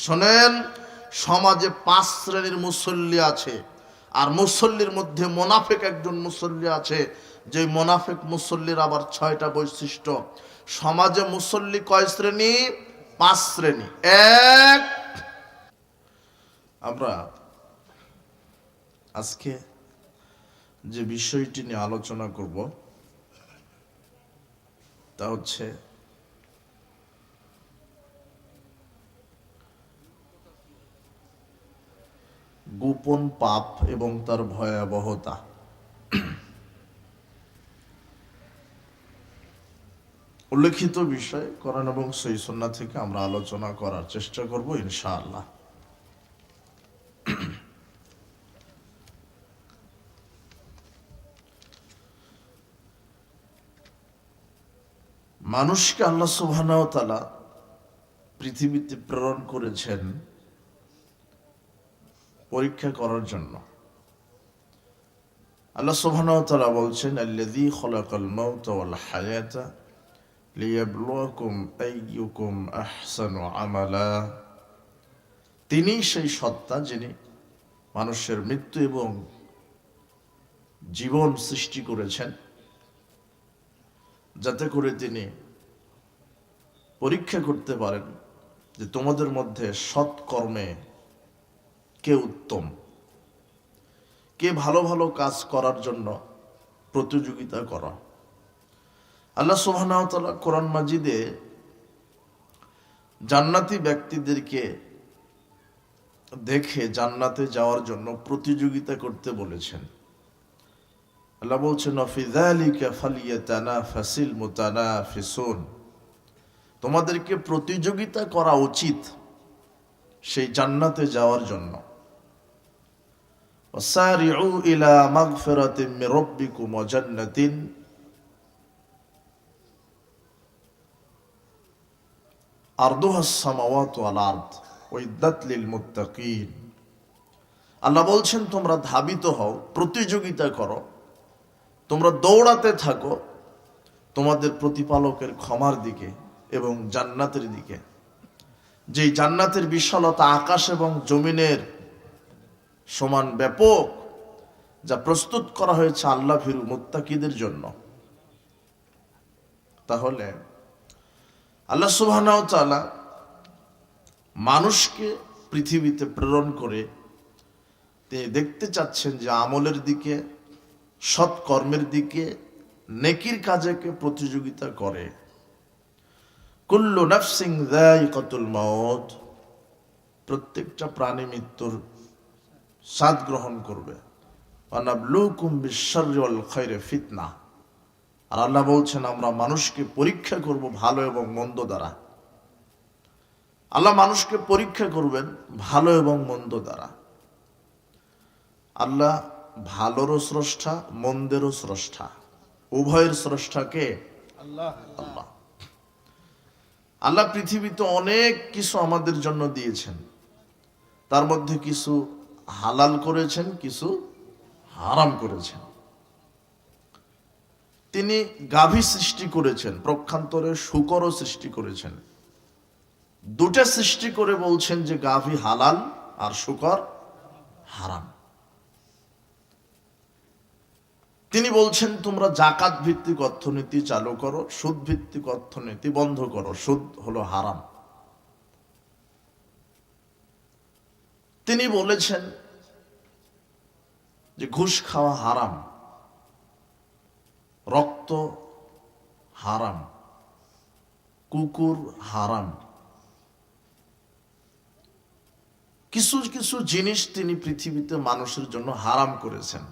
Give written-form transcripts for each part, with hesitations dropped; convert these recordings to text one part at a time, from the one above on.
শোনেন, সমাজে 5 শ্রেণীর মুসল্লি আছে, আর মুসল্লির মধ্যে মোনাফেক একজন মুসল্লি আছে, যে মোনাফেক মুসল্লির আবার 6টা বৈশিষ্ট্য। সমাজে মুসল্লি কয় শ্রেণী? 5 শ্রেণী। এক, আমরা আজকে যে বিষয়টি নিয়ে আলোচনা করব তা হচ্ছে গোপন পাপ এবং তার ভয়াবহতা। উল্লেখিত বিষয় কোরআন এবং সহিহ সুন্নাহ থেকে আমরা আলোচনা করার চেষ্টা করব ইনশাআল্লাহ। মানুষকে আল্লাহ সুবহানাহু ওয়া তাআলা পৃথিবীতে প্রেরণ করেছেন পরীক্ষা করার জন্য। আল্লাহ সুবহানাহু ওয়া তাআলা বলছেন, আল্লাযী খালাকাল মাউতা ওয়াল হায়াতা লিয়াবলুয়াকুম আইয়ুকুম আহসানু আমালা। তিনি সেই সত্তা যিনি মানুষের মৃত্যু এবং জীবন সৃষ্টি করেছেন, যাতে করে তিনি পরীক্ষা করতে পারেন যে তোমাদের মধ্যে সৎকর্মে কে উত্তম, কে ভালো ভালো কাজ করার জন্য প্রতিযোগিতা করা। আল্লাহ সুবহানাহু ওয়া তাআলা কোরআন মাজিদে জান্নাতি ব্যক্তিদেরকে দেখে জান্নাতে যাওয়ার জন্য প্রতিযোগিতা করতে বলেছেন। আল্লাহ বলছেন, ফি যালিকা ফালিয়াতানাফাসিল মুতানাফিসুন। তোমাদেরকে প্রতিযোগিতা করা উচিত সেই জান্নাতে যাওয়ার জন্য। ওয়াসারিউ ইলা মাগফিরাতিন মির রাব্বিকুম ওয়া জান্নাতিন আরদুহাস সামাওয়াতু ওয়াল আরদ উইদ্দাত লিল মুত্তাকিন। আল্লাহ বলছেন, তোমরা ধাবিত হও, প্রতিযোগিতা করো, তোমরা দৌড়াতে থাকো তোমাদের প্রতিপালকের ক্ষমার দিকে এবং জান্নাতের দিকে, যেই জান্নাতের বিশালতা আকাশ এবং জমিনের সমান ব্যাপক, যা প্রস্তুত করা হয়েছে আল্লাহ ভীরু মুত্তাকিদের জন্য। তাহলে আল্লাহ সুবহানাহু ওয়া তাআলা মানুষকে পৃথিবীতে প্রেরণ করে তিনি দেখতে চাচ্ছেন যে আমলের দিকে, সৎকর্মের দিকে, নেকির কাজেকে প্রতিযোগিতা করে। কুল্লু নাফসিন যায়িকাতুল মাউত, প্রত্যেকটা প্রাণী মৃত্যুর স্বাদ গ্রহণ করবে। ওয়া নাবলুকুম বিশ-শাররি ওয়াল খায়রি ফিতনা। আর আল্লাহ বলছেন, আমরা মানুষকে পরীক্ষা করব ভালো এবং মন্দ দ্বারা। আল্লাহ মানুষকে পরীক্ষা করবেন ভালো এবং মন্দ দ্বারা। আল্লাহ ভালোরও স্রষ্টা, মন্দেরও স্রষ্টা, উভয়ের স্রষ্টাকে আল্লাহ। আল্লাহ পৃথিবীতে অনেক কিছু আমাদের জন্য দিয়েছেন, তার মধ্যে কিছু হালাল করেছেন, কিছু হারাম করেছেন। তিনি গাভী সৃষ্টি করেছেন, প্রক্ষান্তরে শূকরও সৃষ্টি করেছেন। দুটা সৃষ্টি করে বলছেন যে গাভী হালাল আর শূকর হারাম। তিনি বলছেন, তোমরা যাকাত ভিত্তিক অর্থনীতি চালু করো, সুদ ভিত্তিক অর্থনীতি বন্ধ করো, সুদ হলো হারাম। তিনি বলেছেন যে ঘুষ খাওয়া হারাম, রক্ত হারাম, কুকুর হারাম। কিছু কিছু জিনিস তিনি পৃথিবীতে মানুষের জন্য হারাম করেছেন,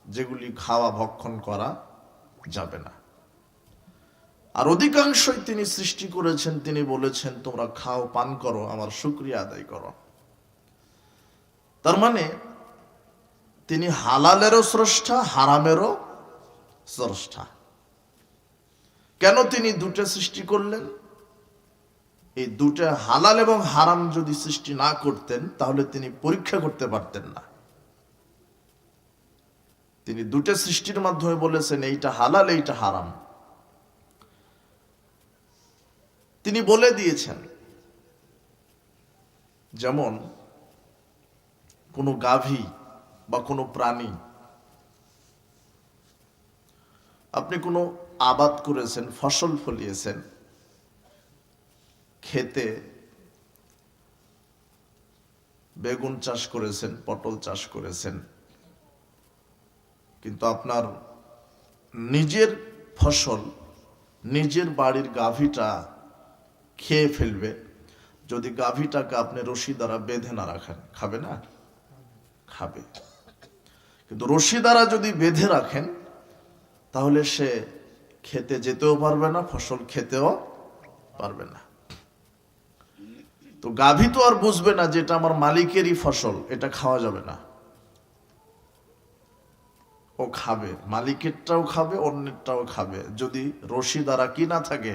যেগুলি খাওয়া ভক্ষণ করা যাবে না। আর অধিকাংশই তিনি সৃষ্টি করেছেন, তিনি বলেছেন তোমরা খাও, পান করো, আমার শুকরিয়া আদায় করো। তার মানে তিনি হালালেরও স্রষ্টা, হারামেরও স্রষ্টা। কেন তিনি দুটো সৃষ্টি করলেন? এই দুটা হালাল এবং হারাম যদি সৃষ্টি না করতেন তাহলে তিনি পরীক্ষা করতে পারতেন না। তিনি দুটো সৃষ্টির মাধ্যমে বলেছেন এইটা হালাল, এইটা হারাম। তিনি বলে দিয়েছেন যেমন কোনো গাভী বা কোনো প্রাণী, আপনি কোনো আবাদ করেছেন, ফসল ফলিয়েছেন, খেতে বেগুন চাষ করেছেন, পটল চাষ করেছেন, কিন্তু আপনার নিজের ফসল নিজের বাড়ির গাভীটা খেয়ে ফেলবে। যদি গাভীটাকে আপনি রশি দ্বারা বেঁধে না রাখেন, খাবে না? খাবে। কিন্তু রশি দ্বারা যদি বেঁধে রাখেন, তাহলে সে খেতে যেতেও পারবে না, ফসল খেতেও পারবে না। তো গাভী তো আর বুঝবে না যে এটা আমার মালিকেরই ফসল, এটা খাওয়া যাবে না। ও খাবে, মালিকেরটাও খাবে, অন্যেরটাও খাবে, যদি রশি দ্বারা কি না থাকে,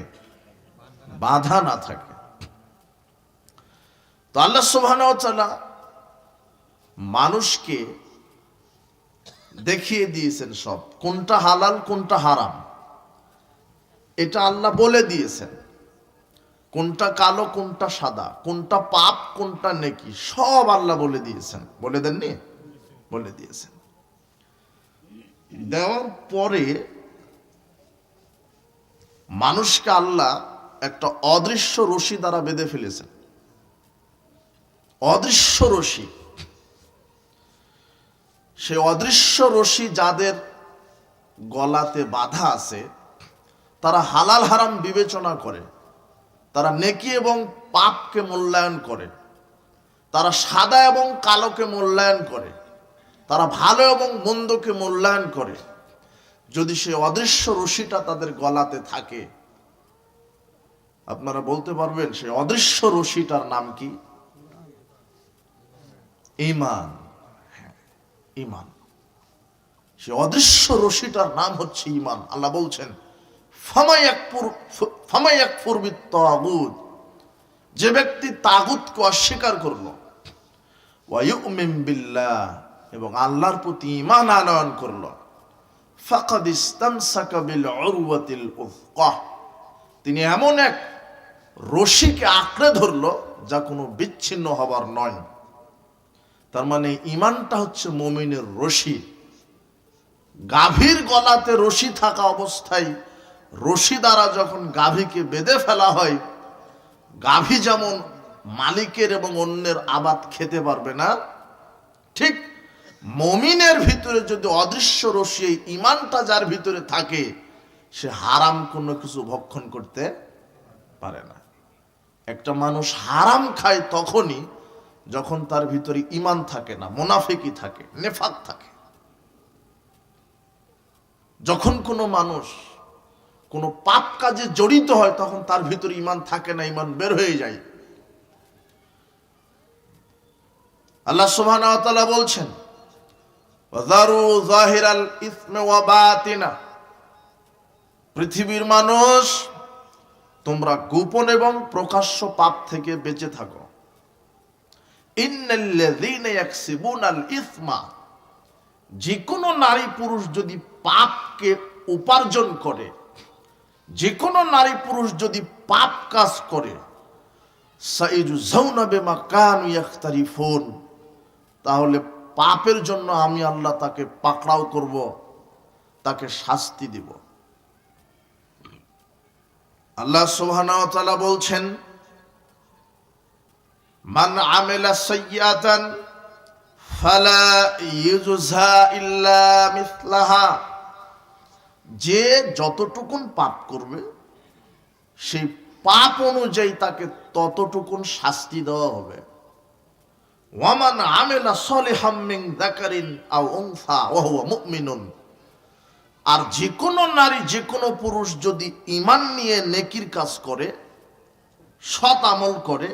বাধা না থাকে। তো আল্লাহ সুবহানাহু ওয়া তাআলা মানুষকে দেখিয়ে দিয়েছেন সব, কোনটা হালাল কোনটা হারাম, এটা আল্লাহ বলে দিয়েছেন। কোনটা কালো কোনটা সাদা, কোনটা পাপ কোনটা নেকি, সব আল্লাহ বলে দিয়েছেন। বলে দেননি? বলে দিয়েছেন। দেওয়ার পরে মানুষকে আল্লাহ একটা অদৃশ্য রশি দ্বারা বেঁধে ফেলেছেন। অদৃশ্য রশি। সে অদৃশ্য রশি যাদের গলাতে বাঁধা আছে, তারা হালাল হারাম বিবেচনা করে, তারা নেকি এবং পাপকে মূল্যায়ন করে, তারা সাদা এবং কালোকে মূল্যায়ন করে, তারা ভালো এবং মন্দকে মূল্যায়ন করে। যদি সে অদৃশ্য রশিটা তাদের গলাতে থাকে, আপনারা বলতে পারবেন সে অদৃশ্য রশিটার নাম কি? ঈমান। ঈমান। সে অদৃশ্য রশিটার নাম হচ্ছে ঈমান। আল্লাহ বলছেন ফামা ইয়াকফুর বিত-তাগুত, যে ব্যক্তি তাগুতকে অস্বীকার করলো, ওয়া ইউমিন বিল্লাহ, এবং আল্লাহর প্রতি ঈমান আনয়ন করলো, ফাকাদ ইসতামসাকা বিল উরওয়াতিল উযকা, তিনি এমন এক রশিকে আঁকড়ে ধরলো যা কোনো বিচ্ছিন্ন হবার নয়। তার মানে ঈমানটা হচ্ছে মুমিনের রশি। গাভীর গলাতে রশি থাকা অবস্থায় রশি দ্বারা যখন গাভীকে বেঁধে ফেলা হয়, গাভী যেমন মালিকের এবং অন্যের আবাদ খেতে পারবে না, ঠিক মুমিনের ভিতরে যদি অদৃশ্য রশি, ঈমানটা যার ভিতরে থাকে, সে হারাম কোনো কিছু ভক্ষণ করতে পারে না। একটা মানুষ হারাম খায় তখনই যখন তার ভিতরে ঈমান থাকে না, মুনাফিকি থাকে, নেফাক থাকে। যখন কোনো মানুষ কোনো পাপ কাজে জড়িত হয়, তখন তার ভিতরে ঈমান থাকে না, ঈমান বের হয়ে যায়। আল্লাহ সুবহানাহু ওয়া তাআলা বলছেন ওয়াযারু যাহিরাল ইসমি ওয়া বাতিনা, পৃথিবীর মানুষ তোমরা গোপন এবং প্রকাশ্য পাপ থেকে বেঁচে থাকো। ইন্নাল্লাযীনা ইয়াকসিবুনাল ইসমা, যে কোনো নারী পুরুষ যদি পাপকে উপার্জন করে, যে কোনো নারী পুরুষ যদি পাপ কাজ করে, সাইয়ুজাউনা বিমা কানু ইয়াখতারিফুন, তাহলে পাপের জন্য আমি আল্লাহ তাকে পাকড়াও করব, তাকে শাস্তি দিব। আল্লাহ সুবহানাহু ওয়া তাআলা বলছেন মান আমিলা সাইয়্যাতান ফালা ইউজা ইল্লা মিসলাহা, যে যতটুকুন পাপ করবে সেই পাপ অনুযায়ী তাকে ততটুকুন শাস্তি দেওয়া হবে। ওয়ামান আমিলা সলিহাম মিন যাকারিন আও উনসা ওয়া হুয়া মুমিনুন, আর যে কোনো নারী যে কোনো পুরুষ যদি ঈমান নিয়ে নেকির কাজ করে, সৎ আমল করে,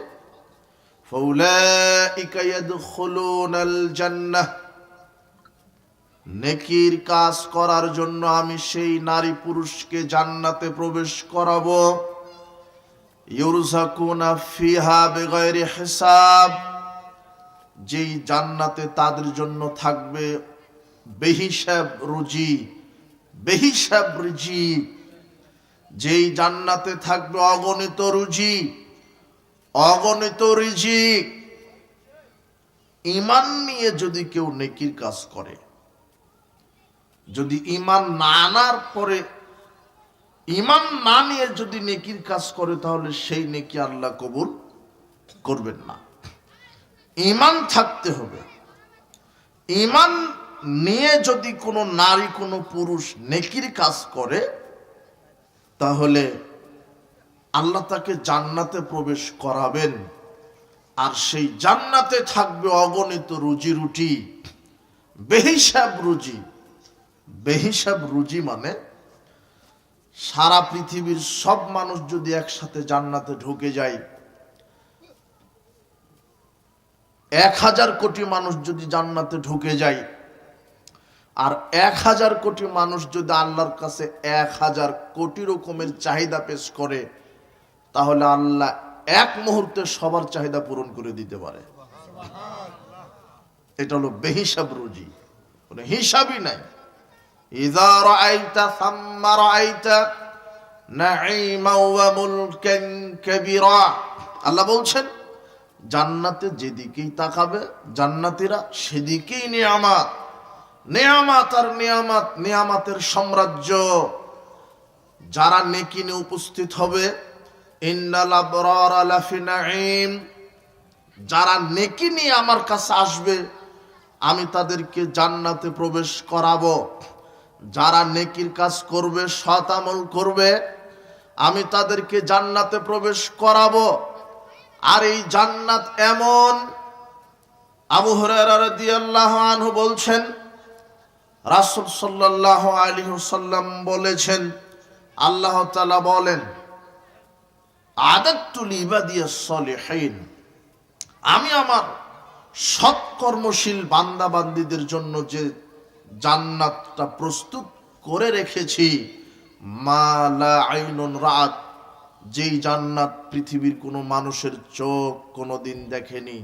ফাউলাইকা ইয়াদখুলুনাল জান্নাহ, নেকির কাজ করার জন্য আমি সেই নারী পুরুষকে জান্নাতে প্রবেশ করাবো। ইউরযাকুনা ফিহা বিগাইরি হিসাব, যেই জান্নাতে তাদের জন্য থাকবে বেহিসাব রুজি, বেহিসাব রিজিক, যেই জান্নাতে থাকবে অগণিত রুজি, অগণিত রিজিক, ঈমান নিয়ে যদি কেউ নেকির কাজ করে, যদি ঈমান না আনার পরে, ঈমান না নিয়ে যদি নেকির কাজ করে, তাহলে সেই নেকি আল্লাহ কবুল করবেন না। ঈমান থাকতে হবে। ঈমান নিয়ে যদি কোনো নারী কোনো পুরুষ নেকির কাজ করে, তাহলে আল্লাহ তাকে জান্নাতে প্রবেশ করাবেন। আর সেই জান্নাতে থাকবে অগণিত রুজি রুটি, বেহিসাব রুজি। বেহিসাব রুজি মানে সারা পৃথিবীর সব মানুষ যদি একসাথে জান্নাতে ঢুকে যায়, 1000 কোটি মানুষ যদি জান্নাতে ঢুকে যায়, আর 1000 কোটি মানুষ যদি আল্লাহর কাছে 1000 কোটি রকমের চাহিদা পেশ করে, তাহলে আল্লাহ এক মুহূর্তে সবার চাহিদা পূরণ করে দিতে পারে। এটা হলো বেহিসাব রুজি, কোনো হিসাবই নাই। ইযা রাআইতা সাম্মা রাআইতা নাঈমা ওয়া মুলকান কাবীরা। আল্লাহ বলছেন, জান্নাতে যেদিকেই তাকাবে জান্নাতীরা সেদিকেই নিয়ামত, নিয়ামত আর নিয়ামত, নিয়ামতের সাম্রাজ্য। যারা নেকি নিয়ে উপস্থিত হবে, ইন্নাল আবরারা লাফি নাঈম, যারা নেকি নিয়ে আমার কাছে আসবে আমি তাদেরকে জান্নাতে প্রবেশ করাবো। যারা নেকির কাজ করবে, সৎ আমল করবে, আমি তাদেরকে জান্নাতে প্রবেশ করাবো। আর এই জান্নাত এমন, আবু হুরায়রা রাদিয়াল্লাহু আনহু বলছেন, রাসূল সাল্লাল্লাহু আলাইহি ওয়াসাল্লাম বলেছেন, আল্লাহ তাআলা বলেন, আদাতু লিবাদিয়াস সলিহিন, আমি আমার সৎকর্মশীল বান্দা বান্দীদের জন্য যে জান্নাতটা প্রস্তুত করে রেখেছি, মা লা আইনুন রাআত, যেই জান্নাত পৃথিবীর কোনো মানুষের চোখ কোনোদিন দেখেনি,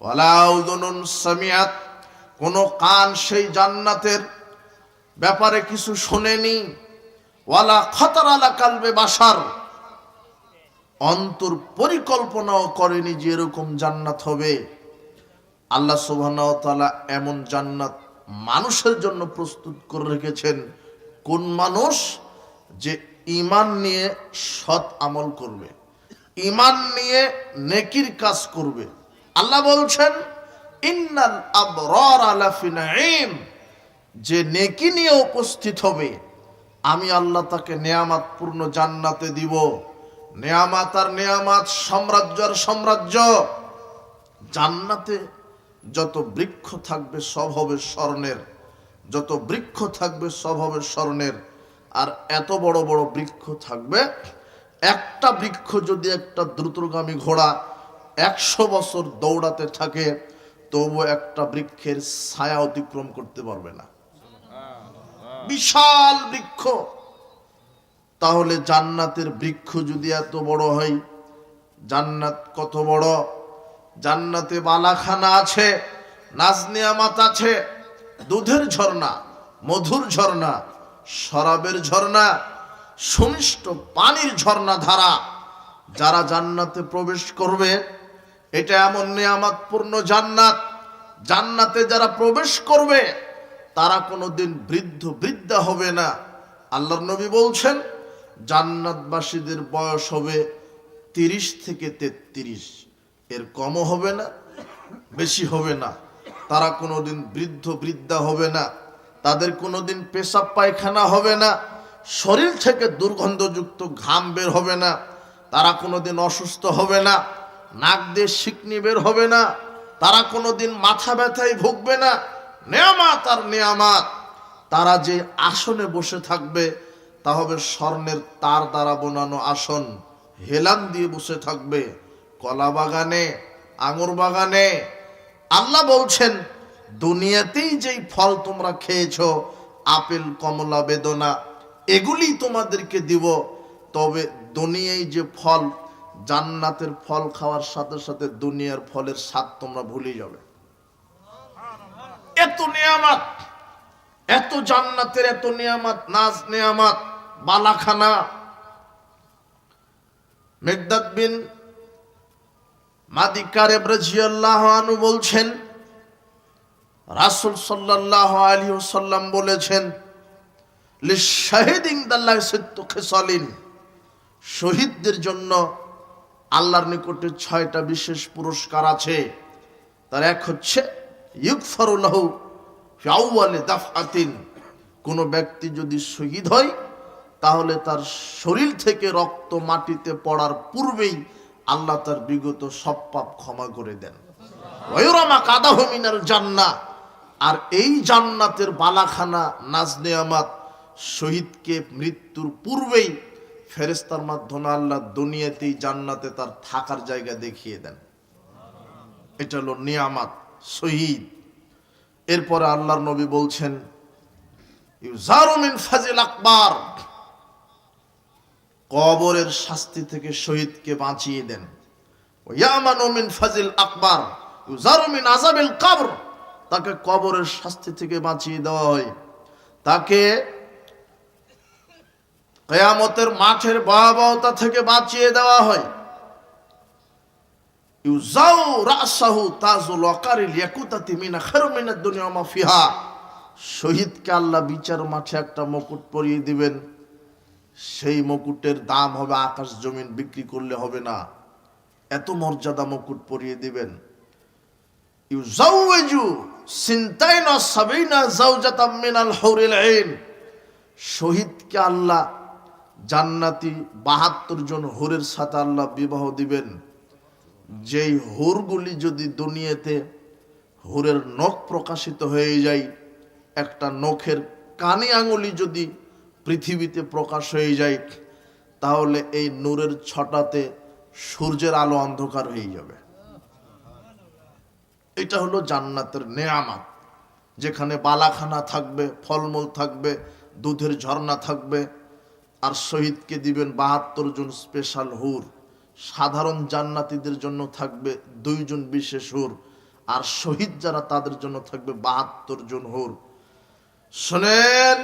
ওয়ালা উযুনুন সামিআত, কোনো কান সেই জান্নাতের ব্যাপারে কিছু শোনেনি, ওয়ালা খাতার আলা কালবে বাশার, অন্তর পরিকল্পনাও করেনি যে এরকম জান্নাত হবে। আল্লাহ সুবহানাহু ওয়া তাআলা এমন জান্নাত মানুষের জন্য প্রস্তুত করে রেখেছেন। কোন মানুষ? যে ঈমান নিয়ে সৎ আমল করবে, ঈমান নিয়ে নেকির কাজ করবে। আল্লাহ বলছেন, ইন্নাল আবরারা লাফি নাঈম, যে নেকি নিয়ে উপস্থিত হবে আমি আল্লাহ তাকে নেয়ামতপূর্ণ জান্নাতে দিব। নেয়ামত আর নেয়ামত, সাম্রাজ্য আর সাম্রাজ্য। জান্নাতে যত বৃক্ষ থাকবে সব হবে স্বর্ণের, যত বৃক্ষ থাকবে সব হবে স্বর্ণের। আর এত বড় বড় বৃক্ষ থাকবে, একটা বৃক্ষ যদি একটা দ্রুতগামী ঘোড়া 100 বছর দৌড়াতে থাকে, তবু একটা বৃক্ষের ছায়া অতিক্রম করতে পারবে না। বিশাল বৃক্ষ। তাহলে জান্নাতের বৃক্ষ যদি এত বড় হয়, জান্নাত কত বড়! জান্নাতে বালাখানা আছে, নাজ নিয়ামত আছে, দুধের ঝর্ণা, মধুর ঝর্ণা, শরাবের ঝর্ণা, সুমিষ্ট পানির ঝর্ণা ধারা। যারা জান্নাতে প্রবেশ করবে, এটা এমন নিয়ামতপূর্ণ জান্নাত, জান্নাতে যারা প্রবেশ করবে তারা কোনোদিন বৃদ্ধা হবে না। আল্লাহর নবী বলছেন, জান্নাতবাসীদের বয়স হবে 30 থেকে 33, এর কমও হবে না, বেশি হবে না। তারা কোনোদিন বৃদ্ধা হবে না, তাদের কোনোদিন পেশাব পায়খানা হবে না, শরীর থেকে দুর্গন্ধযুক্ত ঘাম বের হবে না, তারা কোনোদিন অসুস্থ হবে না, নাক দিয়ে শিকনি বের হবে না, তারা কোনোদিন মাথা ব্যথায় ভুগবে না। নেয়ামত আর নেয়ামত। তারা যে আসনে বসে থাকবে তা হবে স্বর্ণের তার দ্বারা বোনানো আসন, হেলান দিয়ে বসে থাকবে, কলা বাগানে, আঙুর বাগানে। আল্লাহ বলছেন, দুনিয়াতেই যেই ফল তোমরা খেয়েছো, আপেল, কমলা, বেদনা, এগুলি তোমাদেরকে দিব। তবে দুনিয়ায় যে ফল, জান্নাতের ফল খাওয়ার সাথে সাথে দুনিয়ার ফলের স্বাদ তোমরা ভুলে যাবে। এত নিয়ামত, এত জান্নাতের এত নিয়ামত, নাজ নিয়ামত, বালাখানা। মিকদাদ বিন মাদি কারিব রাদিয়াল্লাহু আনহু বলছেন, রাসূল সাল্লাল্লাহু আলাইহি ওয়াসাল্লাম বলেছেন, লিশাহিদ ইনদাল্লাহি সিত্তু খিসালিন, শহীদদের জন্য আল্লাহর নিকটে 6টা বিশেষ পুরস্কার আছে। তার এক হচ্ছে ইগফারু লাহু ফি আউয়ালি দাফআতিন, কোন ব্যক্তি যদি শহীদ হয় তাহলে তার শরীর থেকে রক্ত মাটিতে পড়ার পূর্বেই আল্লাহ তার বিগত সব পাপ ক্ষমা করে দেন। ওয়ায়ুরামা কাদাহু মিনাল জান্নাহ, আর এই জান্নাতের বালাখানা নাজ নেয়ামত শহীদকে মৃত্যুর পূর্বেই ফেরেশতার মাধ্যমে আল্লাহ দুনিয়াতেই জান্নাতে তার থাকার জায়গা দেখিয়ে দেন। এটা হলো নিয়ামত শহীদ। এরপরে আল্লাহর নবী বলছেন, ইউজারু মিন ফাজিল আকবার, কবরের শাস্তি থেকে শহীদকে বাঁচিয়ে দেন। ওয়ায়ামানু মিন ফাজিল আকবার ইউজারু মিন আযাবিল কবর, তাকে কবরের শাস্তি থেকে বাঁচিয়ে দেওয়া হয়, তাকে কিয়ামতের মাঠের ভয়াবহতা থেকে বাঁচিয়ে দেওয়া হয়। ইউজাউ রাসাহু তাজুল ওয়াকারিল ইয়াকুতাতি মিন খায়রুম মিনাদ দুনিয়া ওয়া মা ফিহা, শহীদকে আল্লাহ বিচার মাঠে একটা মুকুট পরিয়ে দিবেন, সেই মুকুটের দাম হবে আকাশ জমিন বিক্রি করলে হবে না, এত মর্যাদা মুকুট পরিয়ে দিবেন। ইউজাউজু সিনতাইন ওয়া সাবিনা যাওজাতাম মিনাল হুরিল আইন, শহীদকে আল্লাহ জান্নাতি 72 জন হুরের সাথে আল্লাহ বিবাহ দিবেন। যেই হুরগুলি যদি দুনিয়াতে হুরের নখ প্রকাশিত হয়ে যায়, একটা নখের কানে আঙুলি যদি পৃথিবীতে প্রকাশ হয়ে যায়, তাহলে এই নূরের ছটাতে সূর্যের আলো অন্ধকার হয়ে যাবে। এটা হলো জান্নাতের নেয়ামত, যেখানে বালাখানা থাকবে, ফলমূল থাকবে, দুধের ঝর্ণা থাকবে। আর শহীদকে দিবেন 72 জন স্পেশাল হুর। সাধারণ জান্নাতীদের জন্য থাকবে 2 জন বিশেষ হুর, আর শহীদ যারা তাদের জন্য থাকবে 72 জন হুর। শুনেন,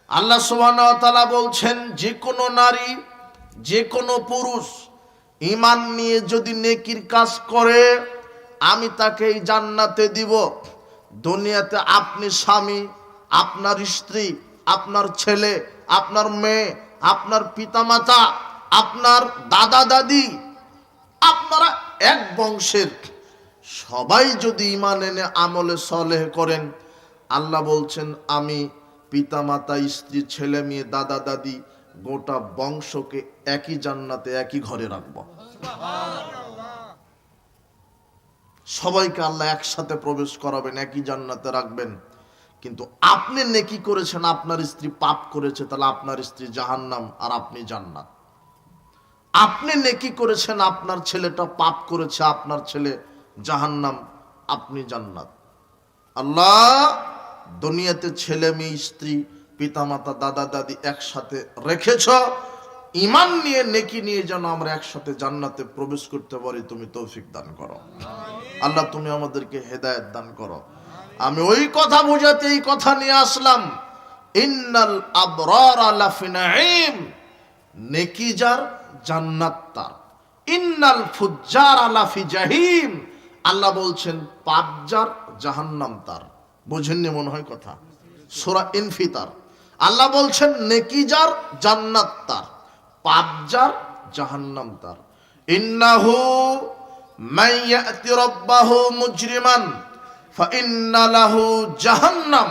আল্লাহ সুবহানাহু ওয়া তাআলা বলছেন, যে কোনো নারী, যে কোনো পুরুষ ঈমান নিয়ে যদি নেকির কাজ করে, আমি তাকে এই জান্নাতে দিব। দুনিয়াতে আপনি স্বামী, আপনার স্ত্রী, আপনার ছেলে, আপনার মেয়ে, আপনার পিতামাতা, আপনার দাদা দাদি, আপনারা এক বংশের, সবাই যদি ঈমান এনে আমলে সালেহ করেন, আল্লাহ বলছেন আমি পিতামাতা, স্ত্রী, ছেলে মেয়ে, দাদা দাদি, গোটা বংশকে একই জান্নাতে একই ঘরে রাখব। সবাইকে আল্লাহ একসাথে প্রবেশ করাবেন, একই জান্নাতে রাখবেন। কিন্তু আপনি নেকি করেছেন, আপনার স্ত্রী পাপ করেছে, তাহলে আপনার স্ত্রী জাহান্নাম আর আপনি জান্নাত। আপনি নেকি করেছেন, আপনার ছেলেটা পাপ করেছে, আপনার ছেলে জাহান্নাম, আপনি জান্নাত। আল্লাহ দুনিয়াতে ছেলে মেয়ে, স্ত্রী, পিতামাতা, দাদা দাদি একসাথে রেখেছ, ঈমান নিয়ে নেকি নিয়ে যেন আমরা একসাথে জান্নাতে প্রবেশ করতে পারি, তুমি তৌফিক দান করো। আল্লাহ তুমি আমাদেরকে হেদায়েত দান করো। আমি ওই কথা বোঝাতে এই কথা নিয়ে আসলাম, ইন্নাল আবরারা লাফি নাঈম, নেকি যার জান্নাত তার, ইন্নাল ফুজ্জারা লাফি জাহিম, আল্লাহ বলছেন পাপ যার জাহান্নাম তার। বুঝেননি মনে হয় কথা? সূরা ইনফিতার আল্লাহ বলছেন নেকি যার জান্নাত তার, পাপ যার জাহান্নাম তার। ইন্নাহু মান ইয়াতি রাব্বাহু মুজরিমান ফাইন্না লাহু জাহান্নাম,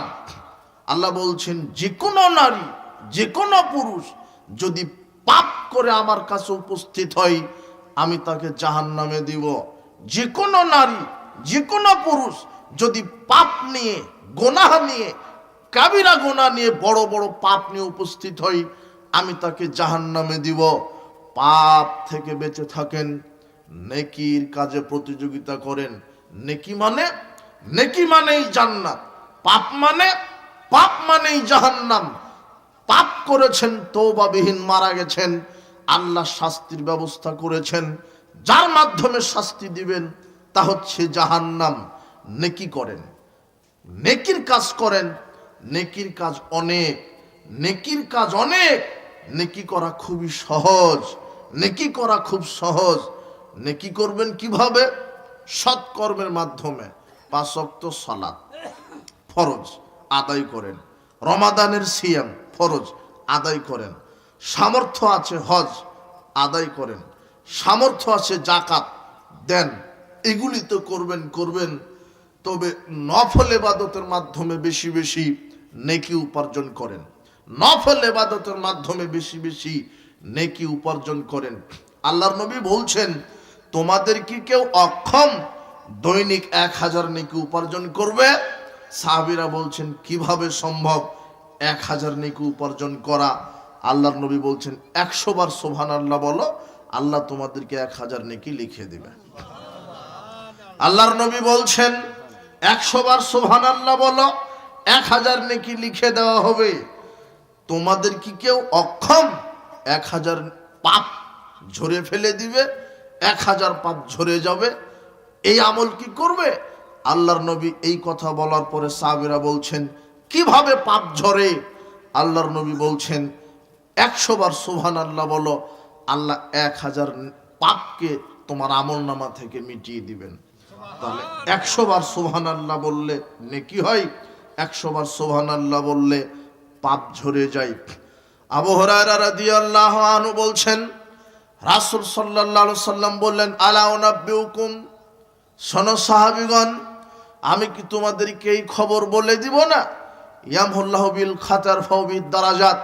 আল্লাহ বলছেন যে কোনো নারী, যে কোনো পুরুষ যদি পাপ করে আমার কাছে উপস্থিত হয়, আমি তাকে জাহান্নামে দিব। যে কোনো নারী, যে কোনো পুরুষ যদি পাপ নিয়ে, গুনাহ নিয়ে, কাবিরা গুনাহ নিয়ে, বড় বড় পাপ নিয়ে উপস্থিত হই, আমি তাকে জাহান্নামে দিব। পাপ থেকে বেঁচে থাকেন, নেকির কাজে প্রতিযোগিতা করেন। নেকি মানে, নেকি মানেই জান্নাত, পাপ মানেই জাহান্নাম। পাপ করেছেন, তওবাবিহীন মারা গেছেন, আল্লাহ শাস্তির ব্যবস্থা করেছেন, যার মাধ্যমে শাস্তি দিবেন তা হচ্ছে জাহান্নাম। নেকি করেন, নেকির কাজ করেন। নেকির কাজ অনেক, নেকির কাজ অনেক। নেকি করা খুবই সহজ, নেকি করা খুব সহজ। নেকি করবেন কিভাবে? সৎকর্মের মাধ্যমে। 5 ওয়াক্ত সালাত, ফরজ, আদায় করেন। রমাদানের সিয়াম ফরজ, আদায় করেন। সামর্থ্য আছে হজ, আদায় করেন। সামর্থ্য আছে জাকাত দেন। এগুলি তো করবেন। তবে নফল ইবাদতের মাধ্যমে বেশি বেশি নেকি উপার্জন করেন। নফল ইবাদতের মাধ্যমে বেশি বেশি নেকি উপার্জন করেন। আল্লাহর নবী বলছেন, তোমাদের কি কেউ অক্ষম দৈনিক 1000 নেকি উপার্জন করবে? সাহাবীরা বলছেন, কিভাবে সম্ভব 1000 নেকি উপার্জন করা? আল্লাহর নবী বলছেন, 100 বার সুবহানাল্লাহ বলো, আল্লাহ তোমাদেরকে 1000 নেকি লিখে দিবে। আল্লাহর নবী বলছেন, 100 বার সুবহানাল্লাহ বলো, 1000 নেকি লিখে দেওয়া হবে। তোমাদের কি কেউ অক্ষম 1000 পাপ ঝরে ফেলে দিবে? 1000 পাপ ঝরে যাবে। এই আমল কি করবে? আল্লাহর নবী এই কথা বলার পরে সাহাবীরা বলছেন, কিভাবে পাপ ঝরে? আল্লাহর নবী বলছেন, 100 বার সুবহানাল্লাহ বলো, আল্লাহ 1000 পাপকে তোমার আমলনামা থেকে মিটিয়ে দিবেন। তাহলে 100 বার সুবহানাল্লাহ বললে নেকি হয়, 100 বার সুবহানাল্লাহ বললে পাপ ঝরে যায়। আবু হুরায়রা রাদিয়াল্লাহু আনহু বলছেন, রাসূল সাল্লাল্লাহু আলাইহি সাল্লাম বললেন, আলা উনাব্বিউকুম, শোনো সাহাবীগণ, আমি কি তোমাদেরকে এই খবর বলে দিব না? ইয়ামহুল্লাহু বিল খাতার ফাওবিদ দারাজাত,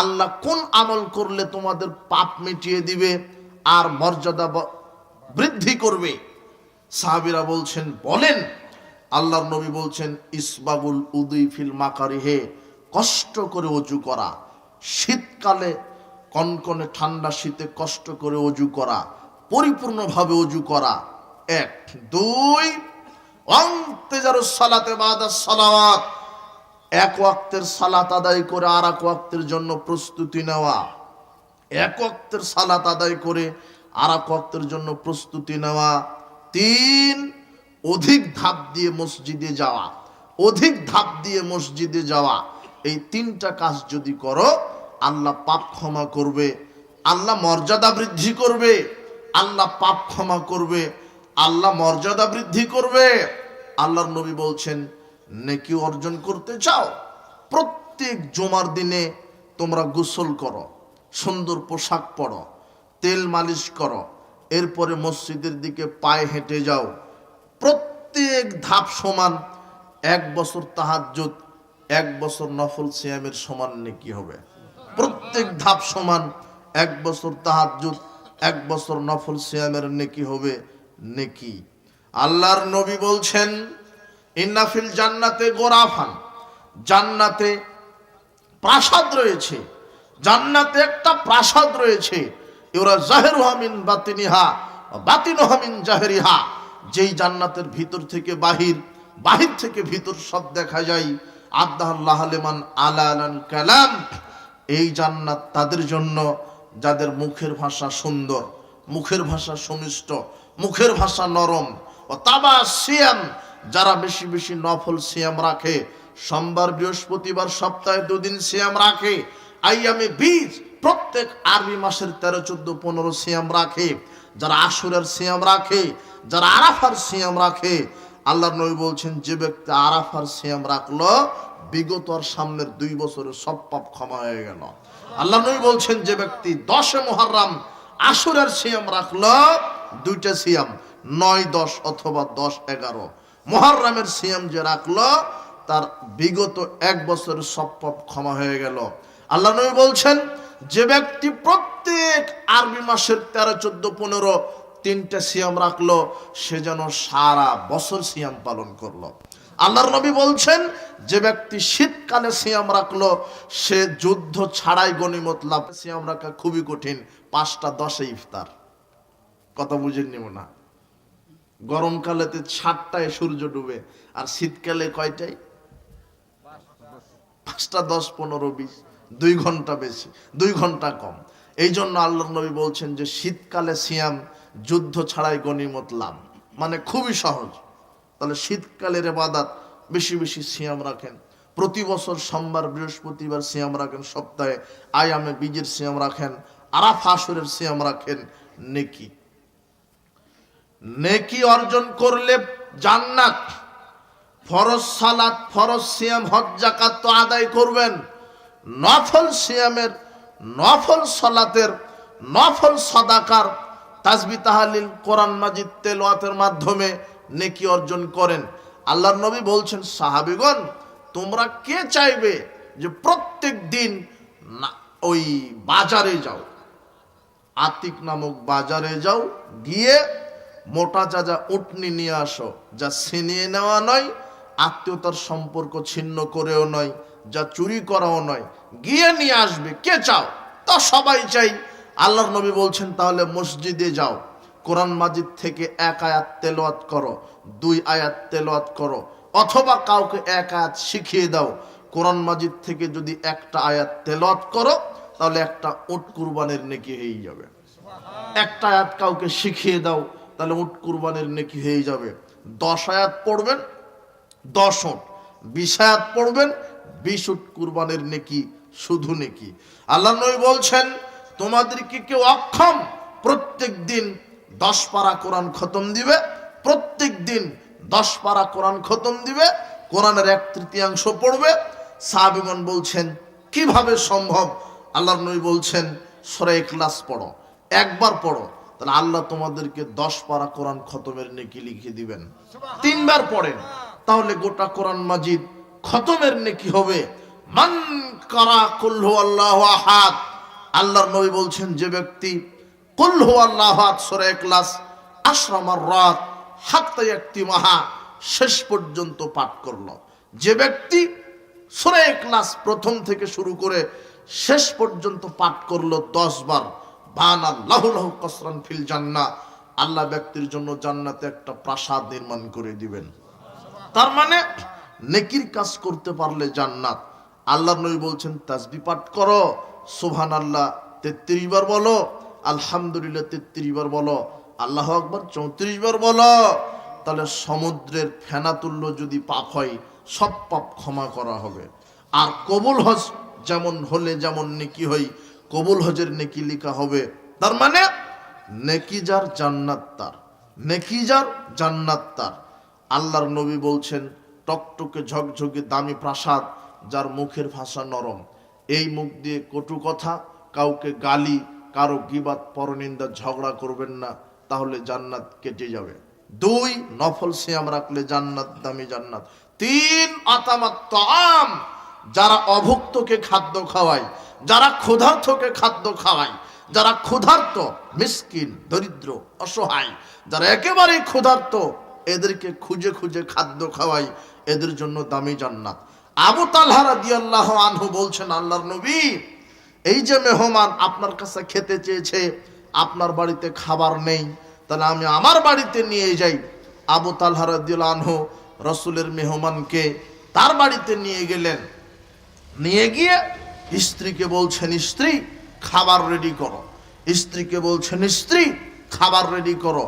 আল্লাহ কোন আমল করলে তোমাদের পাপ মিটিয়ে দিবে আর মর্যাদা বৃদ্ধি করবে? সাহাবীরা বলছেন, বলেন। আল্লাহর নবী বলছেন, ইসবাগুল উদুই ফিল মাকারিহে, কষ্ট করে ওযু করা। শীতকালে কনকনে ঠান্ডা শীতে কষ্ট করে ওযু করা, পরিপূর্ণভাবে ওযু করা। 1 2 ওয়ান্তিজারুস সালাতে বাদাস সালাওয়াত, এক ওয়াক্তের সালাত আদায় করে আর এক ওয়াক্তের জন্য প্রস্তুতি নেওয়া। এক ওয়াক্তের সালাত আদায় করে আর এক ওয়াক্তের জন্য প্রস্তুতি নেওয়া। 3 অধিক ধাপ দিয়ে মসজিদে যাওয়া। অধিক ধাপ দিয়ে মসজিদে যাওয়া। এই 3টা কাজ যদি করো, আল্লাহ পাপ ক্ষমা করবে, আল্লাহ মর্যাদা বৃদ্ধি করবে। আল্লাহ পাপ ক্ষমা করবে, আল্লাহ মর্যাদা বৃদ্ধি করবে। আল্লাহর নবী বলছেন, নেকি অর্জন করতে চাও, প্রত্যেক জুমার দিনে তোমরা গোসল করো, সুন্দর পোশাক পরো, তেল মালিশ করো, এরপরে মসজিদের দিকে পায়ে হেঁটে যাও। প্রত্যেক ধাপ সমান। 1 বছর তাহাজ্জুদ, 1 বছর নফল সিয়ামের সমান নেকি হবে। প্রত্যেক ধাপ সমান। 1 বছর তাহাজ্জুদ, 1 বছর নফল সিয়ামের নেকি হবে নেকি। আল্লাহর নবী বলছেন, ইন্না ফিল জান্নাতে গোরাফান, জান্নাতে প্রাসাদ রয়েছে। জান্নাতে একটা প্রাসাদ রয়েছে। ইউরা জাহিরুহা মিন বাতিনিহা ওয়া বাতিনুহা মিন জাহিরিহা, যেই জান্নাতের ভিতর থেকে বাহির, বাহির থেকে ভিতর সব দেখা যায়। আদাল্লাহ লিমান আলালান কালাম, এই জান্নাত তাদের জন্য যাদের মুখের ভাষা সুন্দর, মুখের ভাষা সুমিষ্ট, মুখের ভাষা নরম। ও তাবা সিয়াম, যারা বেশি বেশি নফল সিয়াম রাখে, সোমবার বৃহস্পতিবার সপ্তাহে 2 দিন সিয়াম রাখে, আইয়ামে বীজ প্রত্যেক আরবি মাসের 13 14 15 সিয়াম রাখে, যারা আশুরার সিয়াম রাখে, যারা আরাফার সিয়াম রাখে। আল্লাহর নবী বলছেন, যে ব্যক্তি আরাফার সিয়াম রাখলো, বিগত আর সামনের 2 বছরের সব পাপ ক্ষমা হয়ে গেল। আল্লাহর নবী বলছেন, যে ব্যক্তি 10 মুহররম আশুরার সিয়াম রাখলো, 2টা সিয়াম 9 10 অথবা 10 11 মুহররমের সিয়াম যে রাখলো, তার বিগত 1 বছরের সব পাপ ক্ষমা হয়ে গেল। আল্লাহ নবী বলছেন, যে ব্যক্তি প্রত্যেক আরবি মাসের 13 14 15 3টা সিয়াম রাখলো, সে যেন সারা বছর সিয়াম পালন করলো। আল্লাহর নবী বলছেন, যে ব্যক্তি শীতকালে সিয়াম রাখলো, সে যুদ্ধ ছাড়াই গনিমত লাভ। সিয়াম রাখা খুবই কঠিন। 5টা 10-এ ইফতার, কথা বুঝেন নিব না। গরমকালেতে 7টায় সূর্য ডুবে, আর শীতকালে কয়টায়? 5টা 10 15 20, 2 ঘন্টা বেশি, 2 ঘন্টা কম। এই জন্য আল্লাহর নবী বলছেন যে শীতকালে সিয়াম যুদ্ধ ছাড়াই গনিমত লাভ, মানে খুবই সহজ। তাহলে শীতকালের ইবাদত বেশি বেশি সিয়াম রাখেন। প্রতি বছর সোমবার বৃহস্পতিবার সিয়াম রাখেন, সপ্তাহে আয়ামে বীজের সিয়াম রাখেন, আরাফা আশুরের সিয়াম রাখেন। নেকি, নেকি অর্জন করলে জান্নাত, ফরজ সালাত, ফরজ সিয়াম, হজ যাকাত তো আদায় করবেন, নফল সিয়ামের, নফল সালাতের, নফল সাদাকার, তাসবিহ তাহলিল, কোরআন মাজিদ তেলাওয়াতের মাধ্যমে নেকি অর্জন করেন। আল্লাহর নবী বলছেন, সাহাবীগণ তোমরা কে চাইবে যে প্রত্যেক দিন ওই বাজারে যাও, আতিক নামক বাজারে যাও, গিয়ে মোটা যা উটনি নিয়ে আসো, যা ছিনিয়ে নেওয়া নয়, আত্মীয়তার সম্পর্ক ছিন্ন করেও নয়, যা চুরি করাও নয়, গিয়ে নিয়ে আসবে। কে চাও? তা সবাই চাই। আল্লাহর নবী বলছেন, তাহলে মসজিদে যাও, কোরআন মাজিদ থেকে এক আয়াত তেলাওয়াত করো, 2 আয়াত তেলাওয়াত করো, অথবা কাউকে এক আয়াত শিখিয়ে দাও। কোরআন মাজিদ থেকে যদি একটা আয়াত তেলাওয়াত করো, তাহলে একটা উট কুরবানির নেকি হয়ে যাবে। একটা আয়াত কাউকে শিখিয়ে দাও, তাহলে উট কুরবানির নেকি হয়ে যাবে। 10 আয়াত পড়বেন, 10 উট, 20 আয়াত পড়বেন, 20 উট কুরবানির নেকি, শুধু নেকি। আল্লাহ নবী বলছেন, তোমাদেরকে কেউ অক্ষম, প্রত্যেক দিন 10 পারা কোরআন খতম দিবে, প্রত্যেক দিন 10 পারা কোরআন খতম দিবে, কোরআনের 1/3 পড়বে। সাহাবীগণ বলছেন, কিভাবে সম্ভব? আল্লাহর নবী বলছেন, সূরা ইখলাস পড়ো, একবার পড়ো, তাহলে আল্লাহ তোমাদেরকে 10 পারা কোরআন খতমের নেকি লিখে দিবেন। 3 বার পড়েন, তাহলে গোটা কোরআন মাজিদ খতমের নেকি হবে। মান কারা কুল হুয়াল্লাহু আহাদ, আল্লাহর নবী বলছেন, যে ব্যক্তি কুল হুয়াল্লাহু আহাদ সূরা ইখলাস 10 মাররাত হাত্তা ইয়াক্তিমাহা, শেষ পর্যন্ত পাঠ করলো, যে ব্যক্তি সূরা ইখলাস প্রথম থেকে শুরু করে শেষ পর্যন্ত পাঠ করলো 10 বার, বানাল্লাহু লাহু কসরান ফিল জান্নাহ, আল্লাহ ব্যক্তির জন্য জান্নাতে একটা প্রাসাদ নির্মাণ করে দিবেন। তার মানে নেকির কাজ করতে পারলে জান্নাত। আল্লাহর নবী বলছেন, তাসবিহ পাঠ করো, সুবহানাল্লাহ 33 বার বলো, আলহামদুলিল্লাহ 33 বার বলো, আল্লাহু আকবার 34 বার বলো, তাহলে সমুদ্রের ফেনা তুল্য যদি পাপ হয়, সব পাপ ক্ষমা করা হবে। আর কবুল হজ যেমন হলে যেমন নেকি হয়, কবুল হজের নেকি লেখা হবে। তার মানে নেকি যার জান্নাত তার, নেকি যার জান্নাত তার। আল্লাহর নবী বলছেন, টকটকে ঝকঝকে দামি প্রাসাদ, যার মুখের ভাষা নরম, এই মুখ দিয়ে কটু কথা, কাউকে গালি, কারো গীবাত, পরনিন্দা, ঝগড়া করবেন না, তাহলে জান্নাত কেটে যাবে। 2 নফল সিয়াম রাখলে জান্নাত, দামি জান্নাত। 3 আতামাত তাআম, যারা অভুক্তকে খাদ্য খাওয়ায়, যারা ক্ষুধার্তকে খাদ্য খাওয়ায়, যারা ক্ষুধার্ত, মিসকিন, দরিদ্র, অসহায়, যারা একেবারেই ক্ষুধার্ত, এদেরকে খুঁজে খুঁজে খাদ্য খাওয়াই, এদের জন্য দামি জান্নাত। আবু তালহা রাদিয়াল্লাহু আনহু বলছেন, আল্লাহর নবী, এই যে মেহমান আপনার কাছে খেতে চেয়েছে, আপনার বাড়িতে খাবার নেই, তাহলে আমি আমার বাড়িতে নিয়ে যাই। আবু তালহা রাদিয়াল্লাহু আনহু রাসূলের মেহমানকে তার বাড়িতে নিয়ে গেলেন। নিয়ে গিয়ে স্ত্রীকে বলছেন, স্ত্রী খাবার রেডি করো। স্ত্রীকে বলছেন, স্ত্রী খাবার রেডি করো।